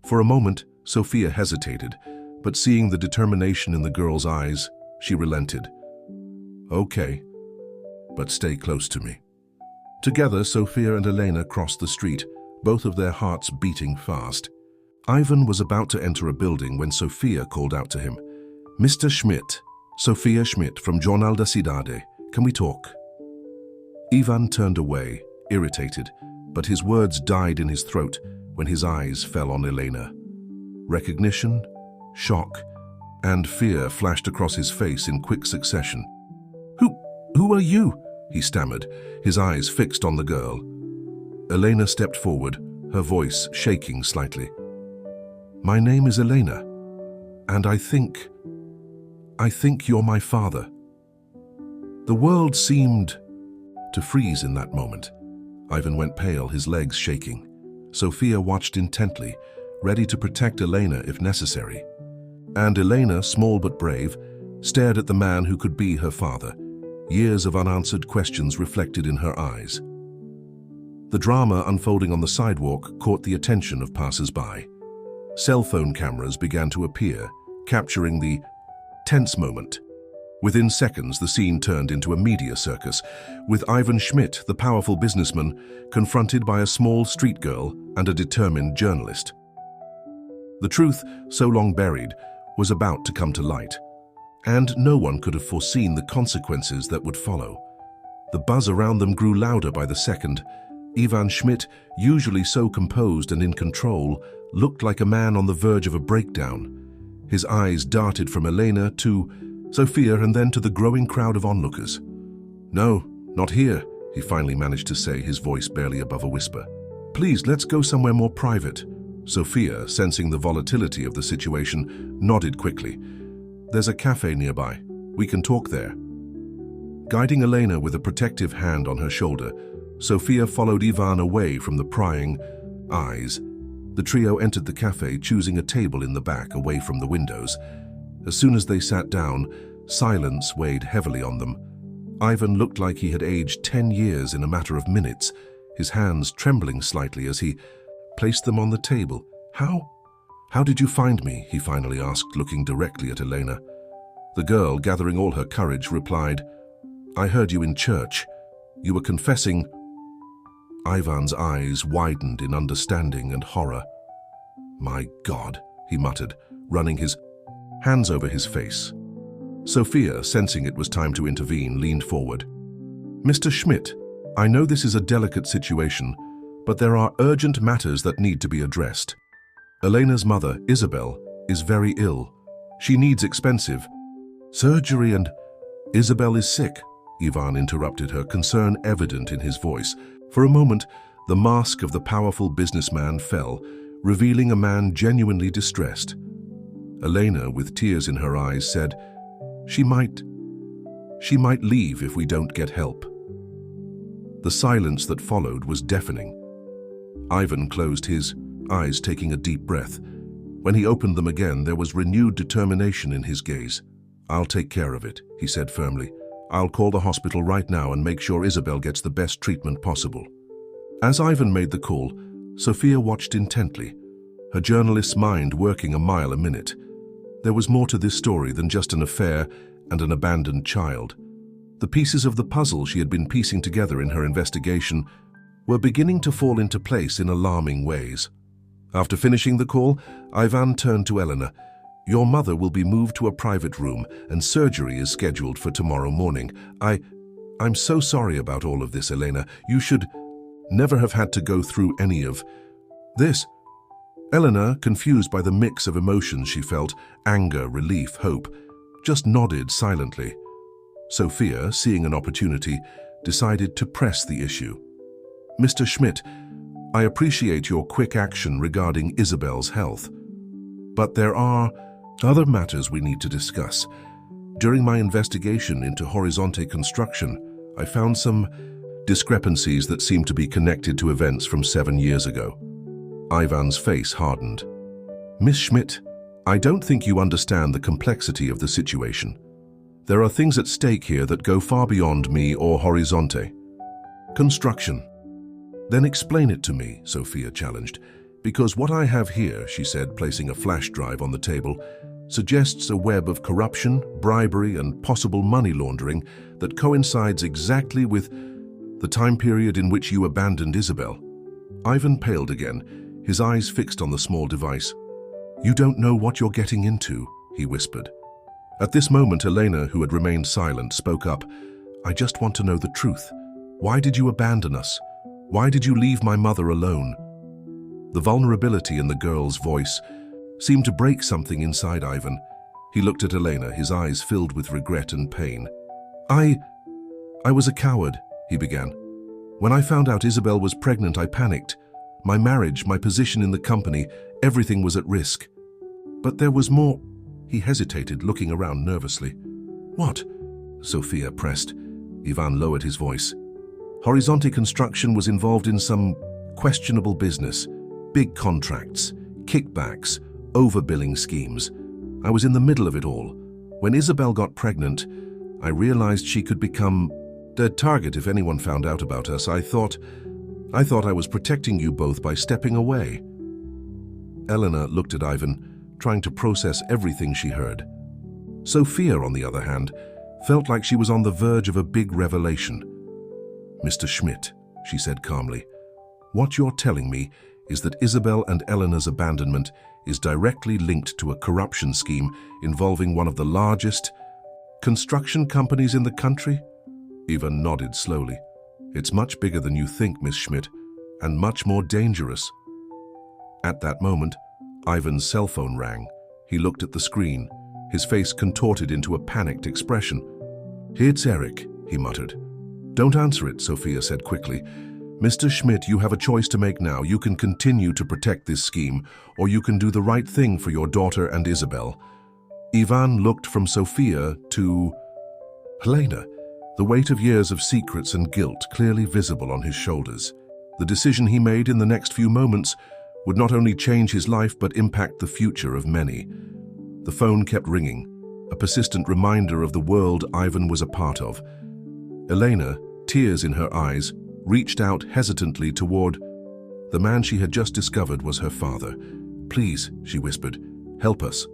For a moment, Sophia hesitated, but seeing the determination in the girl's eyes, she relented. "Okay, but stay close to me." Together, Sophia and Elena crossed the street, both of their hearts beating fast. Ivan was about to enter a building when Sophia called out to him. "Mr. Schmidt, Sophia Schmidt from Jornal da Cidade. Can we talk?" Ivan turned away, irritated, but his words died in his throat when his eyes fell on Elena. Recognition, shock, and fear flashed across his face in quick succession. Who are you?" he stammered, his eyes fixed on the girl. Elena stepped forward, her voice shaking slightly. "My name is Elena, and I think you're my father." The world seemed to freeze in that moment. Ivan went pale, his legs shaking. Sophia watched intently, ready to protect Elena if necessary. And Elena, small but brave, stared at the man who could be her father, years of unanswered questions reflected in her eyes. The drama unfolding on the sidewalk caught the attention of passers-by. Cell phone cameras began to appear, capturing the tense moment. Within seconds, the scene turned into a media circus, with Ivan Schmidt, the powerful businessman, confronted by a small street girl and a determined journalist. The truth, so long buried, was about to come to light, and no one could have foreseen the consequences that would follow. The buzz around them grew louder by the second. Ivan Schmidt, usually so composed and in control, looked like a man on the verge of a breakdown. His eyes darted from Elena to Sophia and then to the growing crowd of onlookers. "No, not here," he finally managed to say, his voice barely above a whisper. "Please, let's go somewhere more private." Sophia, sensing the volatility of the situation, nodded quickly. "There's a cafe nearby. We can talk there." Guiding Elena with a protective hand on her shoulder, Sophia followed Ivan away from the prying eyes. The trio entered the cafe, choosing a table in the back away from the windows. As soon as they sat down, silence weighed heavily on them. Ivan looked like he had aged 10 years in a matter of minutes, his hands trembling slightly as he placed them on the table. How did you find me?" he finally asked, looking directly at Elena. The girl, gathering all her courage, replied, "I heard you in church. You were confessing." Ivan's eyes widened in understanding and horror. "My God," he muttered, running his hands over his face. Sophia, sensing it was time to intervene, leaned forward. "Mr. Schmidt, I know this is a delicate situation, but there are urgent matters that need to be addressed. Elena's mother, Isabel, is very ill. She needs expensive surgery and—" "Isabel is sick," Ivan interrupted her, concern evident in his voice. For a moment, the mask of the powerful businessman fell, revealing a man genuinely distressed. Elena, with tears in her eyes, said, She might leave if we don't get help." The silence that followed was deafening. Ivan closed his eyes, taking a deep breath. When he opened them again, there was renewed determination in his gaze. "I'll take care of it," he said firmly. "I'll call the hospital right now and make sure Isabel gets the best treatment possible." As Ivan made the call, Sophia watched intently, her journalist's mind working a mile a minute. There was more to this story than just an affair and an abandoned child. The pieces of the puzzle she had been piecing together in her investigation were beginning to fall into place in alarming ways. After finishing the call, Ivan turned to Elena. "Your mother will be moved to a private room, and surgery is scheduled for tomorrow morning. I'm so sorry about all of this, Elena. You should never have had to go through any of this." Elena, confused by the mix of emotions she felt, anger, relief, hope, just nodded silently. Sophia, seeing an opportunity, decided to press the issue. "Mr. Schmidt, I appreciate your quick action regarding Isabel's health, but there are other matters we need to discuss. During my investigation into Horizonte construction, I found some discrepancies that seem to be connected to events from 7 years ago." Ivan's face hardened. "Miss Schmidt, I don't think you understand the complexity of the situation. There are things at stake here that go far beyond me or Horizonte. Construction." "Then explain it to me," Sophia challenged. "Because what I have here," she said, placing a flash drive on the table, "suggests a web of corruption, bribery, and possible money laundering that coincides exactly with The time period in which you abandoned Isabel. Ivan paled again, his eyes fixed on the small device. You don't know what you're getting into, he whispered. At this moment, Elena, who had remained silent, spoke up. I just want to know the truth. Why did you abandon us? Why did you leave my mother alone? The vulnerability in the girl's voice seemed to break something inside Ivan. He looked at Elena, his eyes filled with regret and pain. I was a coward, he began. When I found out Isabel was pregnant, I panicked. My marriage, my position in the company, everything was at risk. But there was more. He hesitated, looking around nervously. What? Sophia pressed. Ivan lowered his voice. Horizonte Construction was involved in some questionable business. Big contracts, kickbacks, overbilling schemes. I was in the middle of it all. When Isabel got pregnant, I realized she could become a target if anyone found out about us. I thought I was protecting you both by stepping away. Elena looked at Ivan, trying to process everything she heard. Sophia, on the other hand, felt like she was on the verge of a big revelation. Mr. Schmidt, she said calmly, what you're telling me is that Isabel and Elena's abandonment is directly linked to a corruption scheme involving one of the largest construction companies in the country? Ivan nodded slowly. It's much bigger than you think, Miss Schmidt, and much more dangerous. At that moment, Ivan's cell phone rang. He looked at the screen, his face contorted into a panicked expression. It's Eric, he muttered. Don't answer it, Sophia said quickly. Mr. Schmidt, you have a choice to make now. You can continue to protect this scheme, or you can do the right thing for your daughter and Isabel. Ivan looked from Sophia to Helena, the weight of years of secrets and guilt clearly visible on his shoulders. The decision he made in the next few moments would not only change his life but impact the future of many. The phone kept ringing, a persistent reminder of the world Ivan was a part of. Elena, tears in her eyes, reached out hesitantly toward the man she had just discovered was her father. Please, she whispered, help us.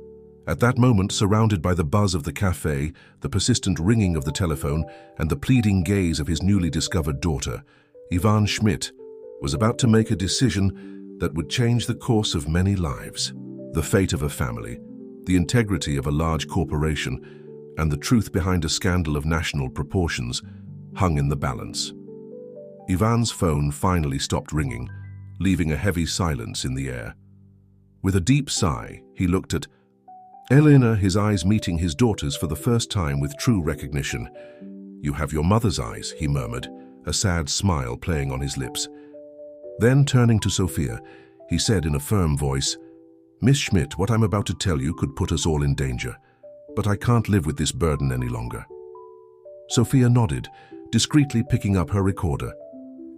At that moment, surrounded by the buzz of the cafe, the persistent ringing of the telephone, and the pleading gaze of his newly discovered daughter, Ivan Schmidt was about to make a decision that would change the course of many lives. The fate of a family, the integrity of a large corporation, and the truth behind a scandal of national proportions hung in the balance. Ivan's phone finally stopped ringing, leaving a heavy silence in the air. With a deep sigh, he looked at Elena, his eyes meeting his daughter's for the first time with true recognition. You have your mother's eyes, he murmured, a sad smile playing on his lips. Then, turning to Sophia, he said in a firm voice, Miss Schmidt, what I'm about to tell you could put us all in danger, but I can't live with this burden any longer. Sophia nodded, discreetly picking up her recorder.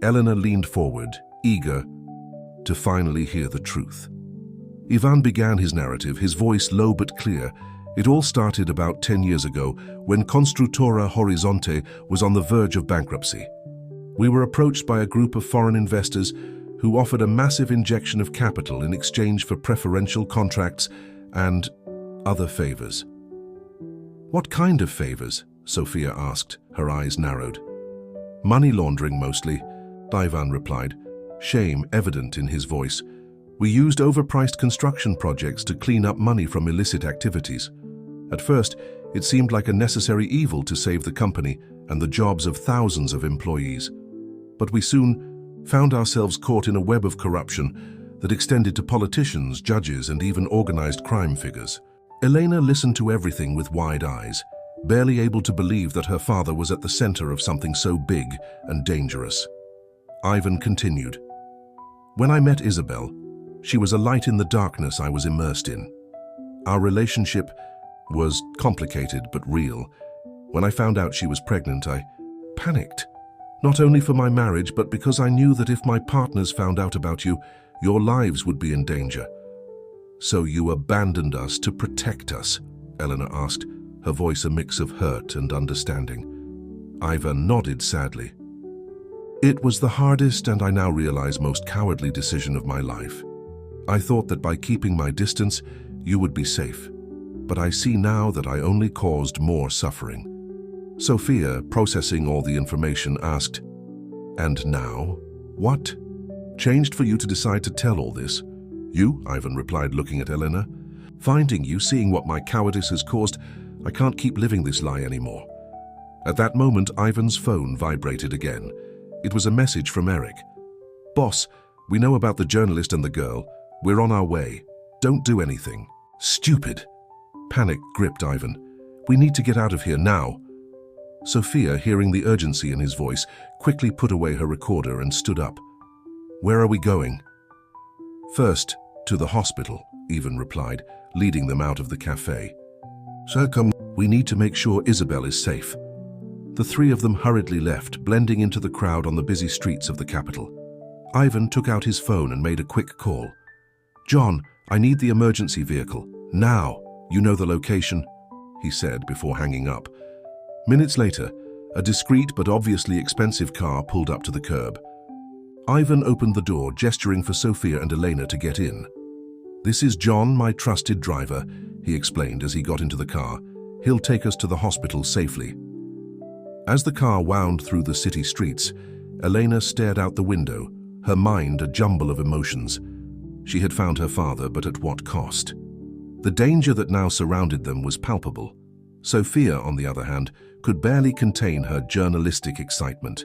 Elena leaned forward, eager to finally hear the truth. Ivan began his narrative, his voice low but clear. It all started about 10 years ago, when Construtora Horizonte was on the verge of bankruptcy. We were approached by a group of foreign investors who offered a massive injection of capital in exchange for preferential contracts and other favors. What kind of favors? Sophia asked, her eyes narrowed. Money laundering mostly, Ivan replied, shame evident in his voice. We used overpriced construction projects to clean up money from illicit activities. At first, it seemed like a necessary evil to save the company and the jobs of thousands of employees. But we soon found ourselves caught in a web of corruption that extended to politicians, judges, and even organized crime figures. Elena listened to everything with wide eyes, barely able to believe that her father was at the center of something so big and dangerous. Ivan continued. When I met Isabel, she was a light in the darkness I was immersed in. Our relationship was complicated but real. When I found out she was pregnant, I panicked. Not only for my marriage, but because I knew that if my partners found out about you, your lives would be in danger. So you abandoned us to protect us? Elena asked, her voice a mix of hurt and understanding. Ivan nodded sadly. It was the hardest and I now realize most cowardly decision of my life. I thought that by keeping my distance, you would be safe. But I see now that I only caused more suffering. Sophia, processing all the information, asked, And now? What changed for you to decide to tell all this? You, Ivan replied, looking at Elena. Finding you, seeing what my cowardice has caused, I can't keep living this lie anymore. At that moment, Ivan's phone vibrated again. It was a message from Eric. Boss, we know about the journalist and the girl. We're on our way. Don't do anything. Stupid. Panic gripped Ivan. We need to get out of here now. Sophia, hearing the urgency in his voice, quickly put away her recorder and stood up. Where are we going? First, to the hospital, Ivan replied, leading them out of the cafe. So come, we need to make sure Isabel is safe. The three of them hurriedly left, blending into the crowd on the busy streets of the capital. Ivan took out his phone and made a quick call. John, I need the emergency vehicle. Now. You know the location, he said before hanging up. Minutes later, a discreet but obviously expensive car pulled up to the curb. Ivan opened the door, gesturing for Sophia and Elena to get in. This is John, my trusted driver, he explained as he got into the car. He'll take us to the hospital safely. As the car wound through the city streets, Elena stared out the window, her mind a jumble of emotions. She had found her father, but at what cost? The danger that now surrounded them was palpable. Sophia, on the other hand, could barely contain her journalistic excitement.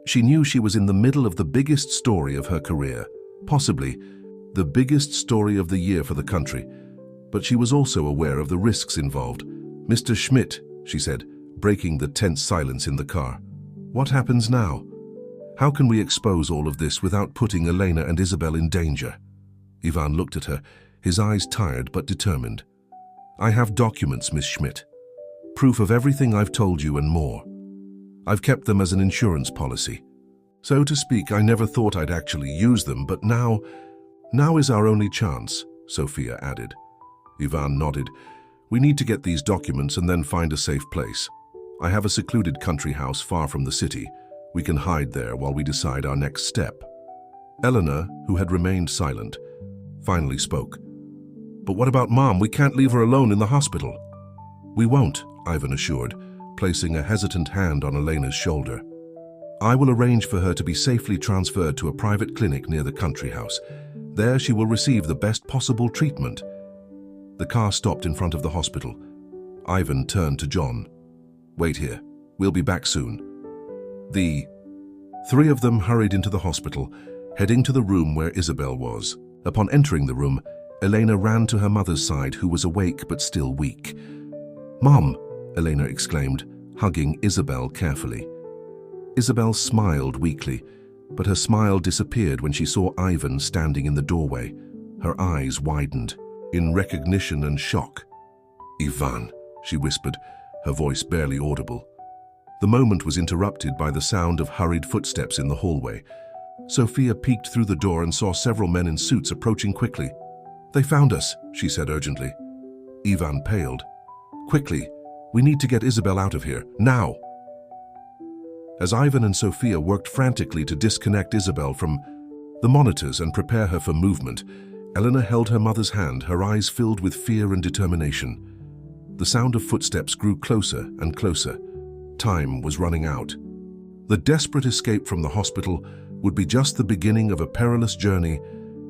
She knew she was in the middle of the biggest story of her career, possibly the biggest story of the year for the country, but she was also aware of the risks involved. Mr. Schmidt, she said, breaking the tense silence in the car. What happens now? How can we expose all of this without putting Elena and Isabel in danger? Ivan looked at her, his eyes tired but determined. I have documents, Miss Schmidt. Proof of everything I've told you and more. I've kept them as an insurance policy. So to speak, I never thought I'd actually use them, but now is our only chance, Sophia added. Ivan nodded. We need to get these documents and then find a safe place. I have a secluded country house far from the city. We can hide there while we decide our next step. Elena, who had remained silent, finally spoke. But what about Mom? We can't leave her alone in the hospital. We won't, Ivan assured, placing a hesitant hand on Elena's shoulder. I will arrange for her to be safely transferred to a private clinic near the country house. There she will receive the best possible treatment. The car stopped in front of the hospital. Ivan turned to John. Wait here. We'll be back soon. The three of them hurried into the hospital, heading to the room where Isabel was. Upon entering the room, Elena ran to her mother's side, who was awake but still weak. Mom, Elena exclaimed, hugging Isabel carefully. Isabel smiled weakly, but her smile disappeared when she saw Ivan standing in the doorway. Her eyes widened, in recognition and shock. Ivan, she whispered, her voice barely audible. The moment was interrupted by the sound of hurried footsteps in the hallway. Sophia peeked through the door and saw several men in suits approaching quickly. They found us, she said urgently. Ivan paled. Quickly, we need to get Isabel out of here, now. As Ivan and Sophia worked frantically to disconnect Isabel from the monitors and prepare her for movement, Elena held her mother's hand, her eyes filled with fear and determination. The sound of footsteps grew closer and closer. Time was running out. The desperate escape from the hospital would be just the beginning of a perilous journey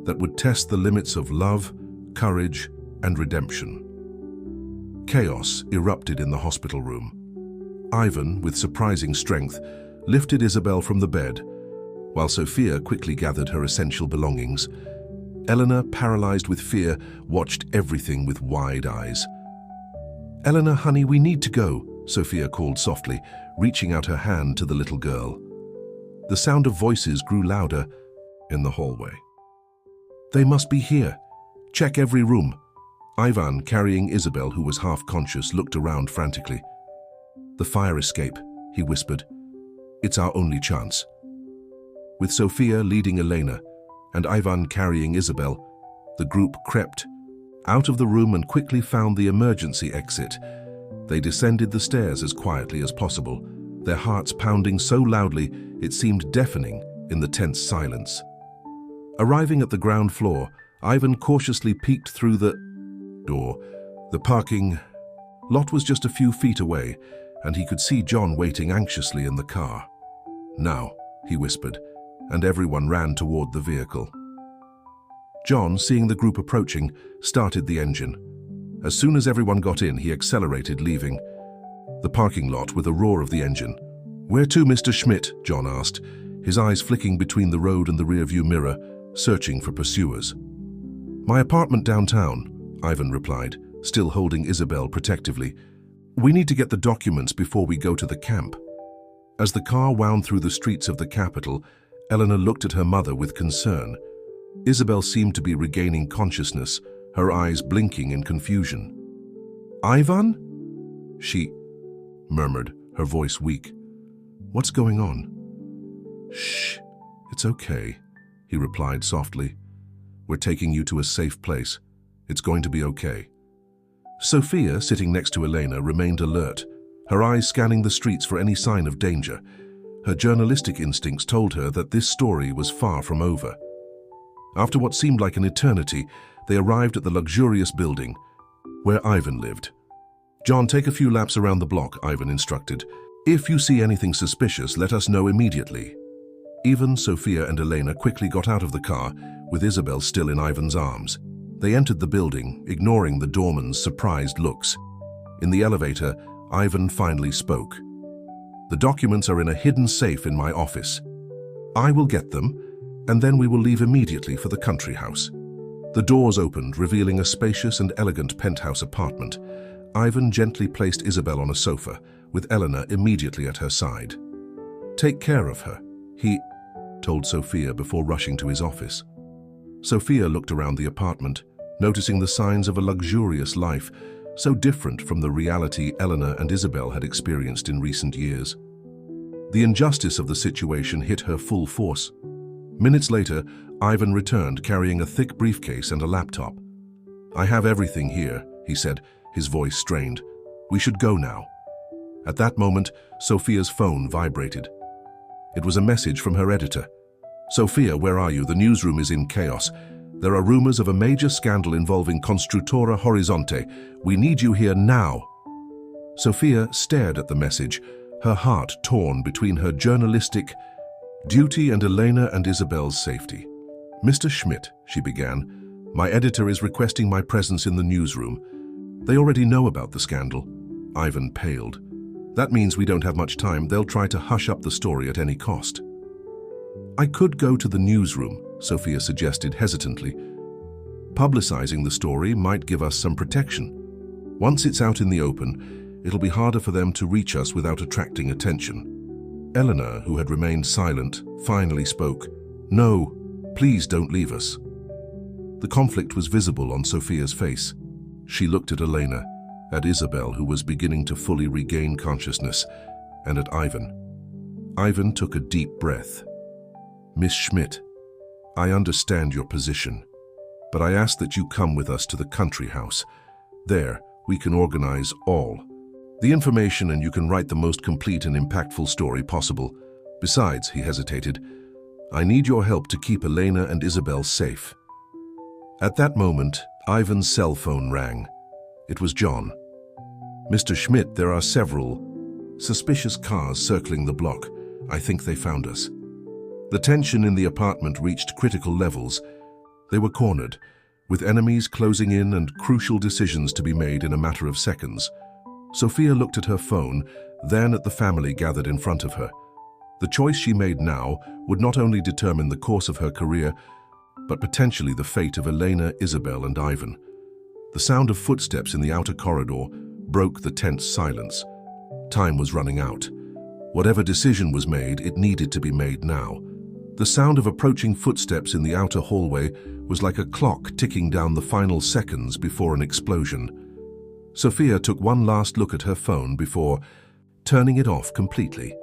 that would test the limits of love, courage, and redemption. Chaos erupted in the hospital room. Ivan, with surprising strength, lifted Isabel from the bed, while Sophia quickly gathered her essential belongings. Elena, paralyzed with fear, watched everything with wide eyes. Elena, honey, we need to go, Sophia called softly, reaching out her hand to the little girl. The sound of voices grew louder in the hallway. They must be here. Check every room. Ivan, carrying Isabel, who was half conscious, looked around frantically. The fire escape, he whispered. It's our only chance. With Sophia leading Elena and Ivan carrying Isabel, the group crept out of the room and quickly found the emergency exit. They descended the stairs as quietly as possible, their hearts pounding so loudly it seemed deafening in the tense silence. Arriving at the ground floor, Ivan cautiously peeked through the door. The parking lot was just a few feet away, and he could see John waiting anxiously in the car. Now, he whispered, and everyone ran toward the vehicle. John, seeing the group approaching, started the engine. As soon as everyone got in, he accelerated, leaving the parking lot with a roar of the engine. "Where to, Mr. Schmidt?" John asked, his eyes flicking between the road and the rearview mirror, searching for pursuers. "My apartment downtown," Ivan replied, still holding Isabel protectively. "We need to get the documents before we go to the camp." As the car wound through the streets of the capital, Eleanor looked at her mother with concern. Isabel seemed to be regaining consciousness, her eyes blinking in confusion. "Ivan?" she murmured, her voice weak. "What's going on?" "Shh, it's okay," he replied softly. "We're taking you to a safe place. It's going to be okay." Sophia, sitting next to Elena, remained alert, her eyes scanning the streets for any sign of danger. Her journalistic instincts told her that this story was far from over. After what seemed like an eternity, they arrived at the luxurious building where Ivan lived. "John, take a few laps around the block," Ivan instructed. "If you see anything suspicious, let us know immediately." Even Sophia and Elena quickly got out of the car, with Isabel still in Ivan's arms. They entered the building, ignoring the doorman's surprised looks. In the elevator, Ivan finally spoke. "The documents are in a hidden safe in my office. I will get them, and then we will leave immediately for the country house." The doors opened, revealing a spacious and elegant penthouse apartment. Ivan gently placed Isabel on a sofa, with Eleanor immediately at her side. "Take care of her," he told Sophia before rushing to his office. Sophia looked around the apartment, noticing the signs of a luxurious life, so different from the reality Eleanor and Isabel had experienced in recent years. The injustice of the situation hit her full force. Minutes later, Ivan returned carrying a thick briefcase and a laptop. "I have everything here," he said, his voice strained. "We should go now." At that moment, Sophia's phone vibrated. It was a message from her editor. "Sophia, where are you? The newsroom is in chaos. There are rumors of a major scandal involving Construtora Horizonte. We need you here now." Sophia stared at the message, her heart torn between her journalistic duty and Elena and Isabel's safety. "Mr. Schmidt," she began, "my editor is requesting my presence in the newsroom. They already know about the scandal." Ivan paled. "That means we don't have much time. They'll try to hush up the story at any cost." "I could go to the newsroom," Sophia suggested hesitantly. "Publicizing the story might give us some protection. Once it's out in the open, it'll be harder for them to reach us without attracting attention." Eleanor, who had remained silent, finally spoke. "No, please don't leave us." The conflict was visible on Sophia's face. She looked at Elena, at Isabel, who was beginning to fully regain consciousness, and at Ivan. Ivan took a deep breath. "Miss Schmidt, I understand your position, but I ask that you come with us to the country house. There, we can organize all the information and you can write the most complete and impactful story possible. Besides," he hesitated, "I need your help to keep Elena and Isabel safe." At that moment, Ivan's cell phone rang. It was John. "Mr. Schmidt, there are several suspicious cars circling the block. I think they found us." The tension in the apartment reached critical levels. They were cornered, with enemies closing in and crucial decisions to be made in a matter of seconds. Sophia looked at her phone, then at the family gathered in front of her. The choice she made now would not only determine the course of her career, but potentially the fate of Elena, Isabel, and Ivan. The sound of footsteps in the outer corridor broke the tense silence. Time was running out. Whatever decision was made, it needed to be made now. The sound of approaching footsteps in the outer hallway was like a clock ticking down the final seconds before an explosion. Sophia took one last look at her phone before turning it off completely.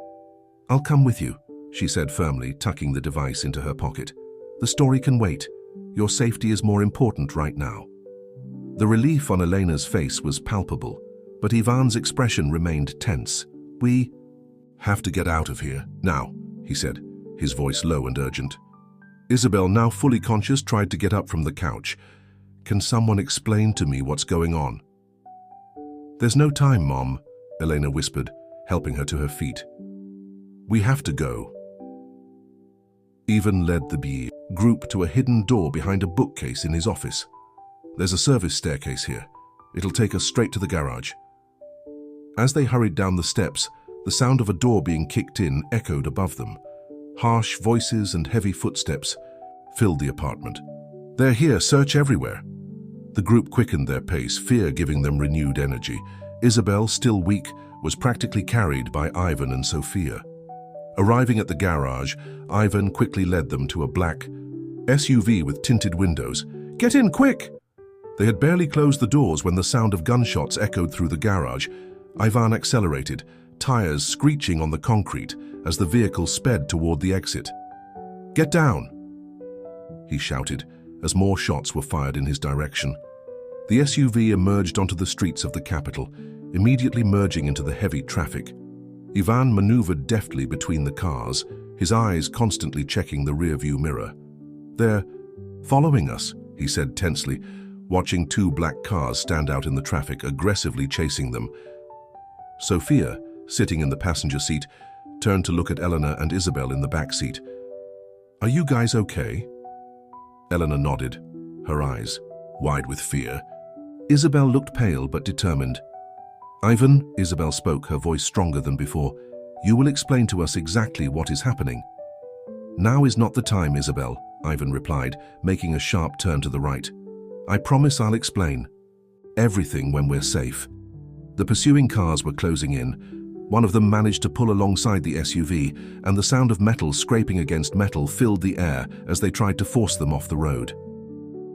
"I'll come with you," she said firmly, tucking the device into her pocket. "The story can wait. Your safety is more important right now." The relief on Elena's face was palpable, but Ivan's expression remained tense. "We have to get out of here now," he said, his voice low and urgent. Isabel, now fully conscious, tried to get up from the couch. "Can someone explain to me what's going on?" "There's no time, Mom," Elena whispered, helping her to her feet. "We have to go." Ivan led the group to a hidden door behind a bookcase in his office. "There's a service staircase here. It'll take us straight to the garage." As they hurried down the steps, the sound of a door being kicked in echoed above them. Harsh voices and heavy footsteps filled the apartment. "They're here, search everywhere." The group quickened their pace, fear giving them renewed energy. Isabel, still weak, was practically carried by Ivan and Sophia. Arriving at the garage, Ivan quickly led them to a black SUV with tinted windows. "Get in, quick!" They had barely closed the doors when the sound of gunshots echoed through the garage. Ivan accelerated, tires screeching on the concrete as the vehicle sped toward the exit. "Get down!" he shouted as more shots were fired in his direction. The SUV emerged onto the streets of the capital, immediately merging into the heavy traffic. Ivan maneuvered deftly between the cars, his eyes constantly checking the rearview mirror. "They're following us," he said tensely, watching two black cars stand out in the traffic, aggressively chasing them. Sophia, sitting in the passenger seat, turned to look at Elena and Isabel in the back seat. "Are you guys okay?" Elena nodded, her eyes wide with fear. Isabel looked pale but determined. "Ivan," Isabel spoke, her voice stronger than before, "you will explain to us exactly what is happening." "Now is not the time, Isabel," Ivan replied, making a sharp turn to the right. "I promise I'll explain everything when we're safe." The pursuing cars were closing in. One of them managed to pull alongside the SUV, and the sound of metal scraping against metal filled the air as they tried to force them off the road.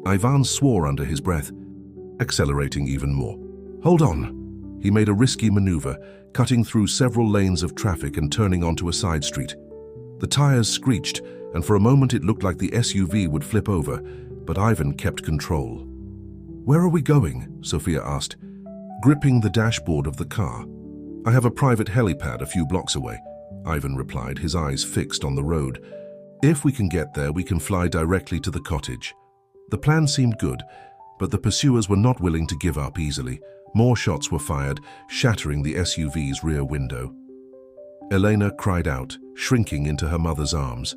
Ivan swore under his breath, accelerating even more. "Hold on." He made a risky maneuver, cutting through several lanes of traffic and turning onto a side street. The tires screeched, and for a moment it looked like the SUV would flip over, but Ivan kept control. "Where are we going?" Sophia asked, gripping the dashboard of the car. "I have a private helipad a few blocks away," Ivan replied, his eyes fixed on the road. "If we can get there, we can fly directly to the cottage." The plan seemed good, but the pursuers were not willing to give up easily. More shots were fired, shattering the SUV's rear window. Elena cried out, shrinking into her mother's arms.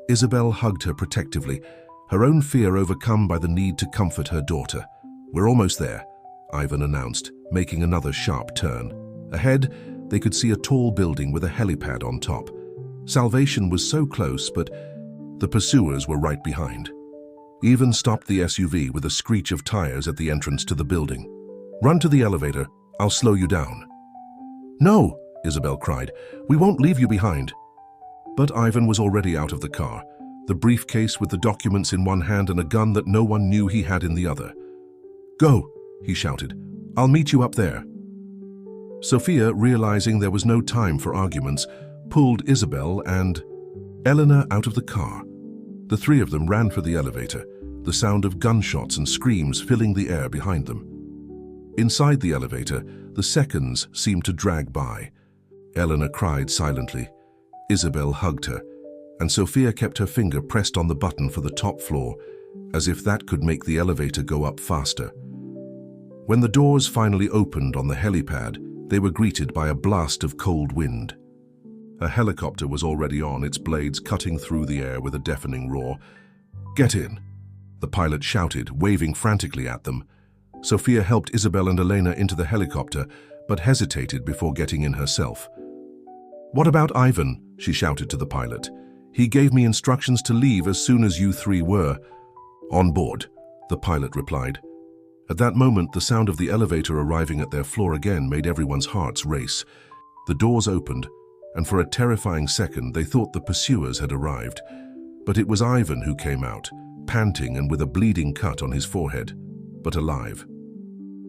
Isabel hugged her protectively, her own fear overcome by the need to comfort her daughter. "We're almost there," Ivan announced, making another sharp turn. Ahead, they could see a tall building with a helipad on top. Salvation was so close, but the pursuers were right behind. Ivan stopped the SUV with a screech of tires at the entrance to the building. "Run to the elevator. I'll slow you down." "No," Isabel cried. "We won't leave you behind." But Ivan was already out of the car, the briefcase with the documents in one hand and a gun that no one knew he had in the other. "Go," he shouted. "I'll meet you up there." Sophia, realizing there was no time for arguments, pulled Isabel and Elena out of the car. The three of them ran for the elevator, the sound of gunshots and screams filling the air behind them. Inside the elevator, the seconds seemed to drag by. Elena cried silently. Isabel hugged her, and Sophia kept her finger pressed on the button for the top floor, as if that could make the elevator go up faster. When the doors finally opened on the helipad, they were greeted by a blast of cold wind. A helicopter was already on, its blades cutting through the air with a deafening roar. "Get in," the pilot shouted, waving frantically at them. Sophia helped Isabel and Elena into the helicopter, but hesitated before getting in herself. "What about Ivan?" she shouted to the pilot. "He gave me instructions to leave as soon as you three were on board," the pilot replied. At that moment, the sound of the elevator arriving at their floor again made everyone's hearts race. The doors opened, and for a terrifying second they thought the pursuers had arrived. But it was Ivan who came out, panting and with a bleeding cut on his forehead, but alive.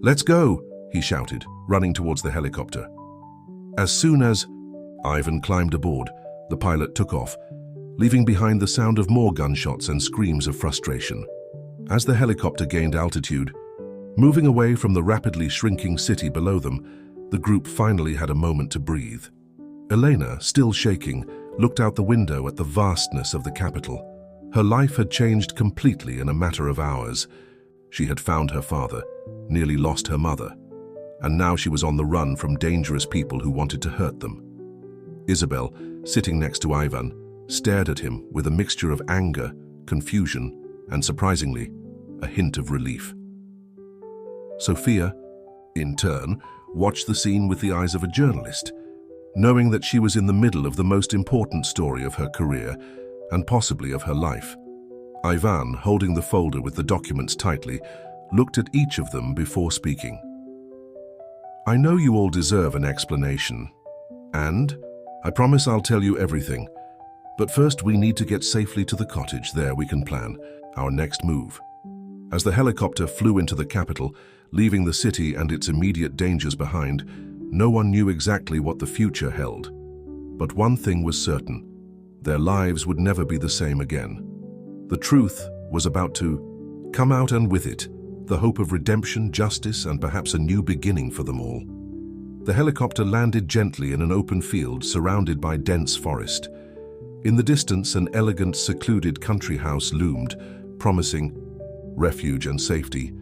"Let's go," he shouted, running towards the helicopter. As soon as Ivan climbed aboard, the pilot took off, leaving behind the sound of more gunshots and screams of frustration. As the helicopter gained altitude, moving away from the rapidly shrinking city below them, the group finally had a moment to breathe. Elena, still shaking, looked out the window at the vastness of the capital. Her life had changed completely in a matter of hours. She had found her father, nearly lost her mother, and now she was on the run from dangerous people who wanted to hurt them. Isabel, sitting next to Ivan, stared at him with a mixture of anger, confusion, and surprisingly, a hint of relief. Sophia, in turn, watched the scene with the eyes of a journalist, knowing that she was in the middle of the most important story of her career and possibly of her life. Ivan, holding the folder with the documents tightly, looked at each of them before speaking. "I know you all deserve an explanation, and I promise I'll tell you everything. But first we need to get safely to the cottage. There we can plan our next move." As the helicopter flew into the capital, leaving the city and its immediate dangers behind, no one knew exactly what the future held. But one thing was certain: their lives would never be the same again. The truth was about to come out, and with it, the hope of redemption, justice, and perhaps a new beginning for them all. The helicopter landed gently in an open field surrounded by dense forest. In the distance, an elegant, secluded country house loomed, promising refuge and safety.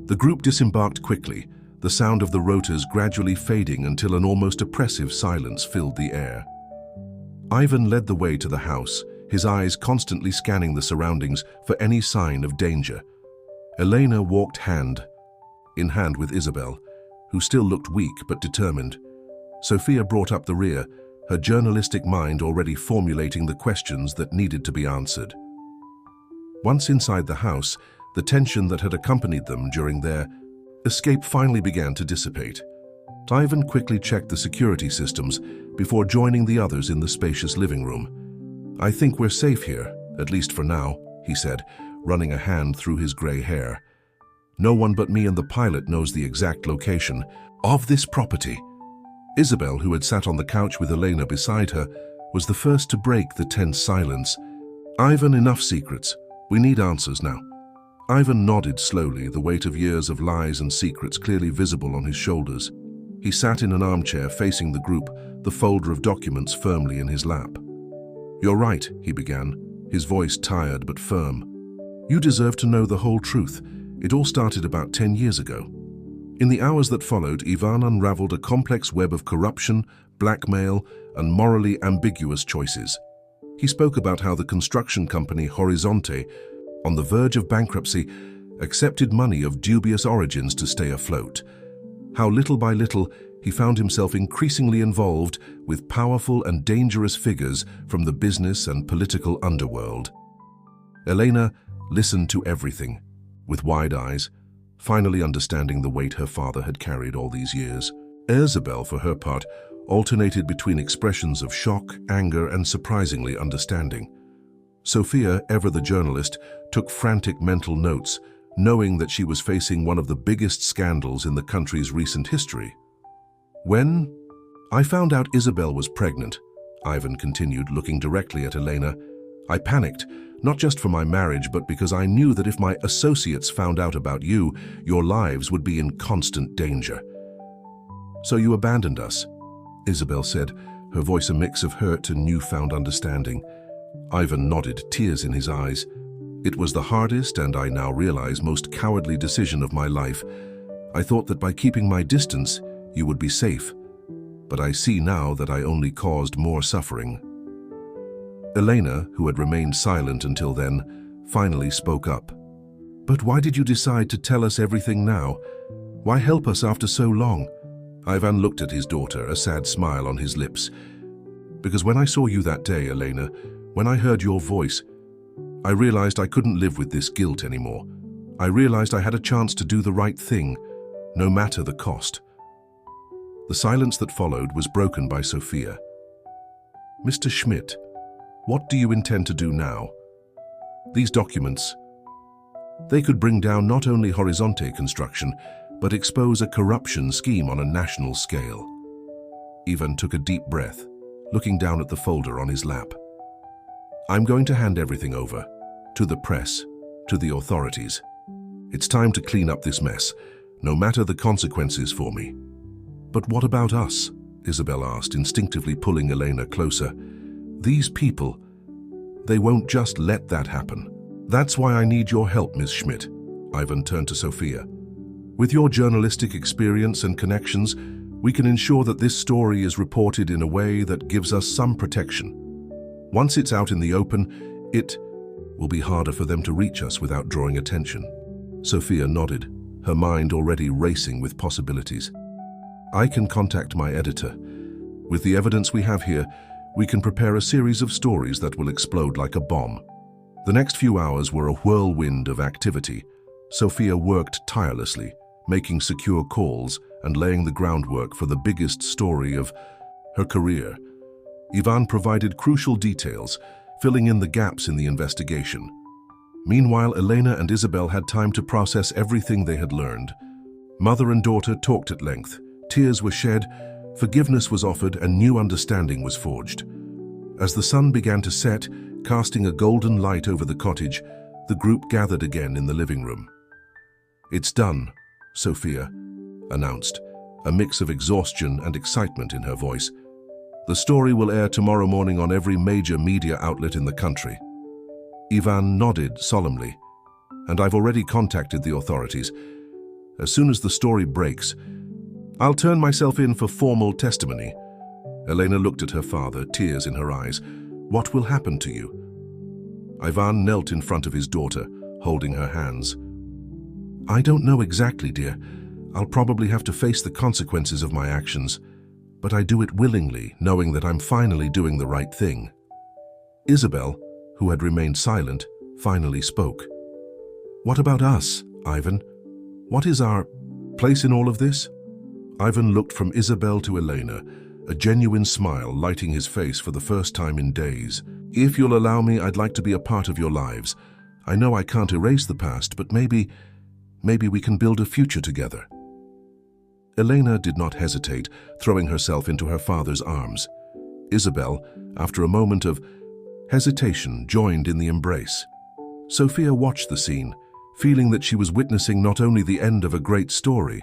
The group disembarked quickly, the sound of the rotors gradually fading until an almost oppressive silence filled the air. Ivan led the way to the house, his eyes constantly scanning the surroundings for any sign of danger. Elena walked hand in hand with Isabel, who still looked weak but determined. Sophia brought up the rear, her journalistic mind already formulating the questions that needed to be answered. Once inside the house, the tension that had accompanied them during their escape finally began to dissipate. Ivan quickly checked the security systems before joining the others in the spacious living room. "I think we're safe here, at least for now," he said, running a hand through his gray hair. "No one but me and the pilot knows the exact location of this property." Isabel, who had sat on the couch with Elena beside her, was the first to break the tense silence. "Ivan, enough secrets. We need answers now." Ivan nodded slowly, the weight of years of lies and secrets clearly visible on his shoulders. He sat in an armchair facing the group, the folder of documents firmly in his lap. "You're right," he began, his voice tired but firm. "You deserve to know the whole truth. It all started about 10 years ago." In the hours that followed, Ivan unraveled a complex web of corruption, blackmail, and morally ambiguous choices. He spoke about how the construction company Horizonte, on the verge of bankruptcy, accepted money of dubious origins to stay afloat. How little by little he found himself increasingly involved with powerful and dangerous figures from the business and political underworld. Elena listened to everything, with wide eyes, finally understanding the weight her father had carried all these years. Isabel, for her part, alternated between expressions of shock, anger, and surprisingly understanding. Sophia, ever the journalist, took frantic mental notes, knowing that she was facing one of the biggest scandals in the country's recent history. "When I found out Isabel was pregnant," Ivan continued, looking directly at Elena, "I panicked, not just for my marriage, but because I knew that if my associates found out about you, your lives would be in constant danger." "So you abandoned us," Isabel said, her voice a mix of hurt and newfound understanding. Ivan nodded, tears in his eyes. "It was the hardest and, I now realize, most cowardly decision of my life. I thought that by keeping my distance, you would be safe. But I see now that I only caused more suffering." Elena, who had remained silent until then, finally spoke up. "But why did you decide to tell us everything now? Why help us after so long?" Ivan looked at his daughter, a sad smile on his lips. "Because when I saw you that day, Elena, when I heard your voice, I realized I couldn't live with this guilt anymore. I realized I had a chance to do the right thing, no matter the cost." The silence that followed was broken by Sophia. "Mr. Schmidt, what do you intend to do now? These documents, they could bring down not only Horizonte construction, but expose a corruption scheme on a national scale." Ivan took a deep breath, looking down at the folder on his lap. "I'm going to hand everything over, to the press, to the authorities. It's time to clean up this mess, no matter the consequences for me." "But what about us?" Isabel asked, instinctively pulling Elena closer. "These people, they won't just let that happen. That's why I need your help, Ms. Schmidt." Ivan turned to Sophia. "With your journalistic experience and connections, we can ensure that this story is reported in a way that gives us some protection. Once it's out in the open, it will be harder for them to reach us without drawing attention. Sophia nodded, her mind already racing with possibilities. I can contact my editor. With the evidence we have here, we can prepare a series of stories that will explode like a bomb. The next few hours were a whirlwind of activity. Sophia worked tirelessly, making secure calls and laying the groundwork for the biggest story of her career. Ivan provided crucial details, filling in the gaps in the investigation. Meanwhile, Elena and Isabel had time to process everything they had learned. Mother and daughter talked at length. Tears were shed, forgiveness was offered, and new understanding was forged. As the sun began to set, casting a golden light over the cottage, the group gathered again in the living room. "It's done," Sophia announced, a mix of exhaustion and excitement in her voice. "The story will air tomorrow morning on every major media outlet in the country." Ivan nodded solemnly. "And I've already contacted the authorities. As soon as the story breaks, I'll turn myself in for formal testimony." Elena looked at her father, tears in her eyes. "What will happen to you?" Ivan knelt in front of his daughter, holding her hands. "I don't know exactly, dear. I'll probably have to face the consequences of my actions, but I do it willingly, knowing that I'm finally doing the right thing." Isabel, who had remained silent, finally spoke. "What about us, Ivan? What is our place in all of this?" Ivan looked from Isabel to Elena, a genuine smile lighting his face for the first time in days. "If you'll allow me, I'd like to be a part of your lives. I know I can't erase the past, but maybe we can build a future together." Elena did not hesitate, throwing herself into her father's arms. Isabel, after a moment of hesitation, joined in the embrace. Sophia watched the scene, feeling that she was witnessing not only the end of a great story,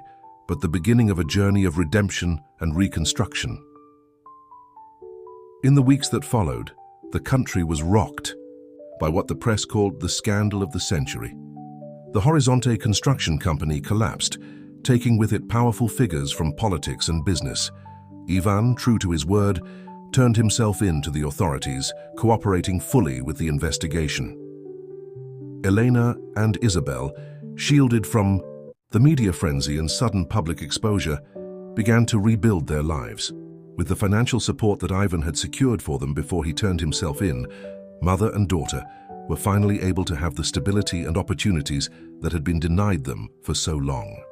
but the beginning of a journey of redemption and reconstruction. In the weeks that followed, the country was rocked by what the press called the scandal of the century. The Horizonte construction company collapsed, taking with it powerful figures from politics and business. Ivan, true to his word, turned himself in to the authorities, cooperating fully with the investigation. Elena and Isabel, shielded from the media frenzy and sudden public exposure, began to rebuild their lives. With the financial support that Ivan had secured for them before he turned himself in, mother and daughter were finally able to have the stability and opportunities that had been denied them for so long.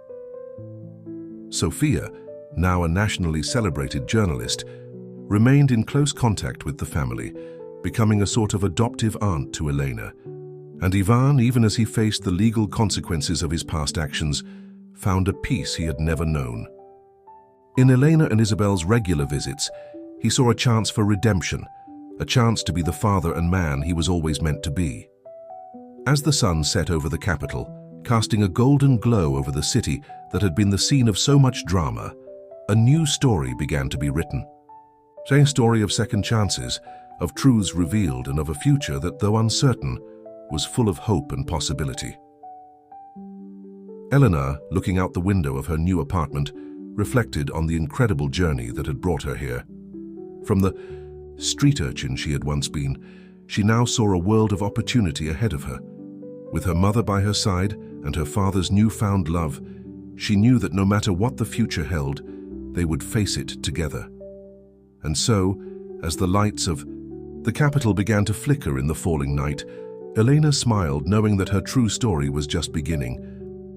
Sophia, now a nationally celebrated journalist, remained in close contact with the family, becoming a sort of adoptive aunt to Elena. And Ivan, even as he faced the legal consequences of his past actions, found a peace he had never known. In Elena and Isabel's regular visits, he saw a chance for redemption, a chance to be the father and man he was always meant to be. As the sun set over the capital, casting a golden glow over the city that had been the scene of so much drama, a new story began to be written. A story of second chances, of truths revealed, and of a future that, though uncertain, was full of hope and possibility. Eleanor, looking out the window of her new apartment, reflected on the incredible journey that had brought her here. From the street urchin she had once been, she now saw a world of opportunity ahead of her. With her mother by her side and her father's newfound love, she knew that no matter what the future held, they would face it together. And so, as the lights of the capital began to flicker in the falling night, Elena smiled, knowing that her true story was just beginning.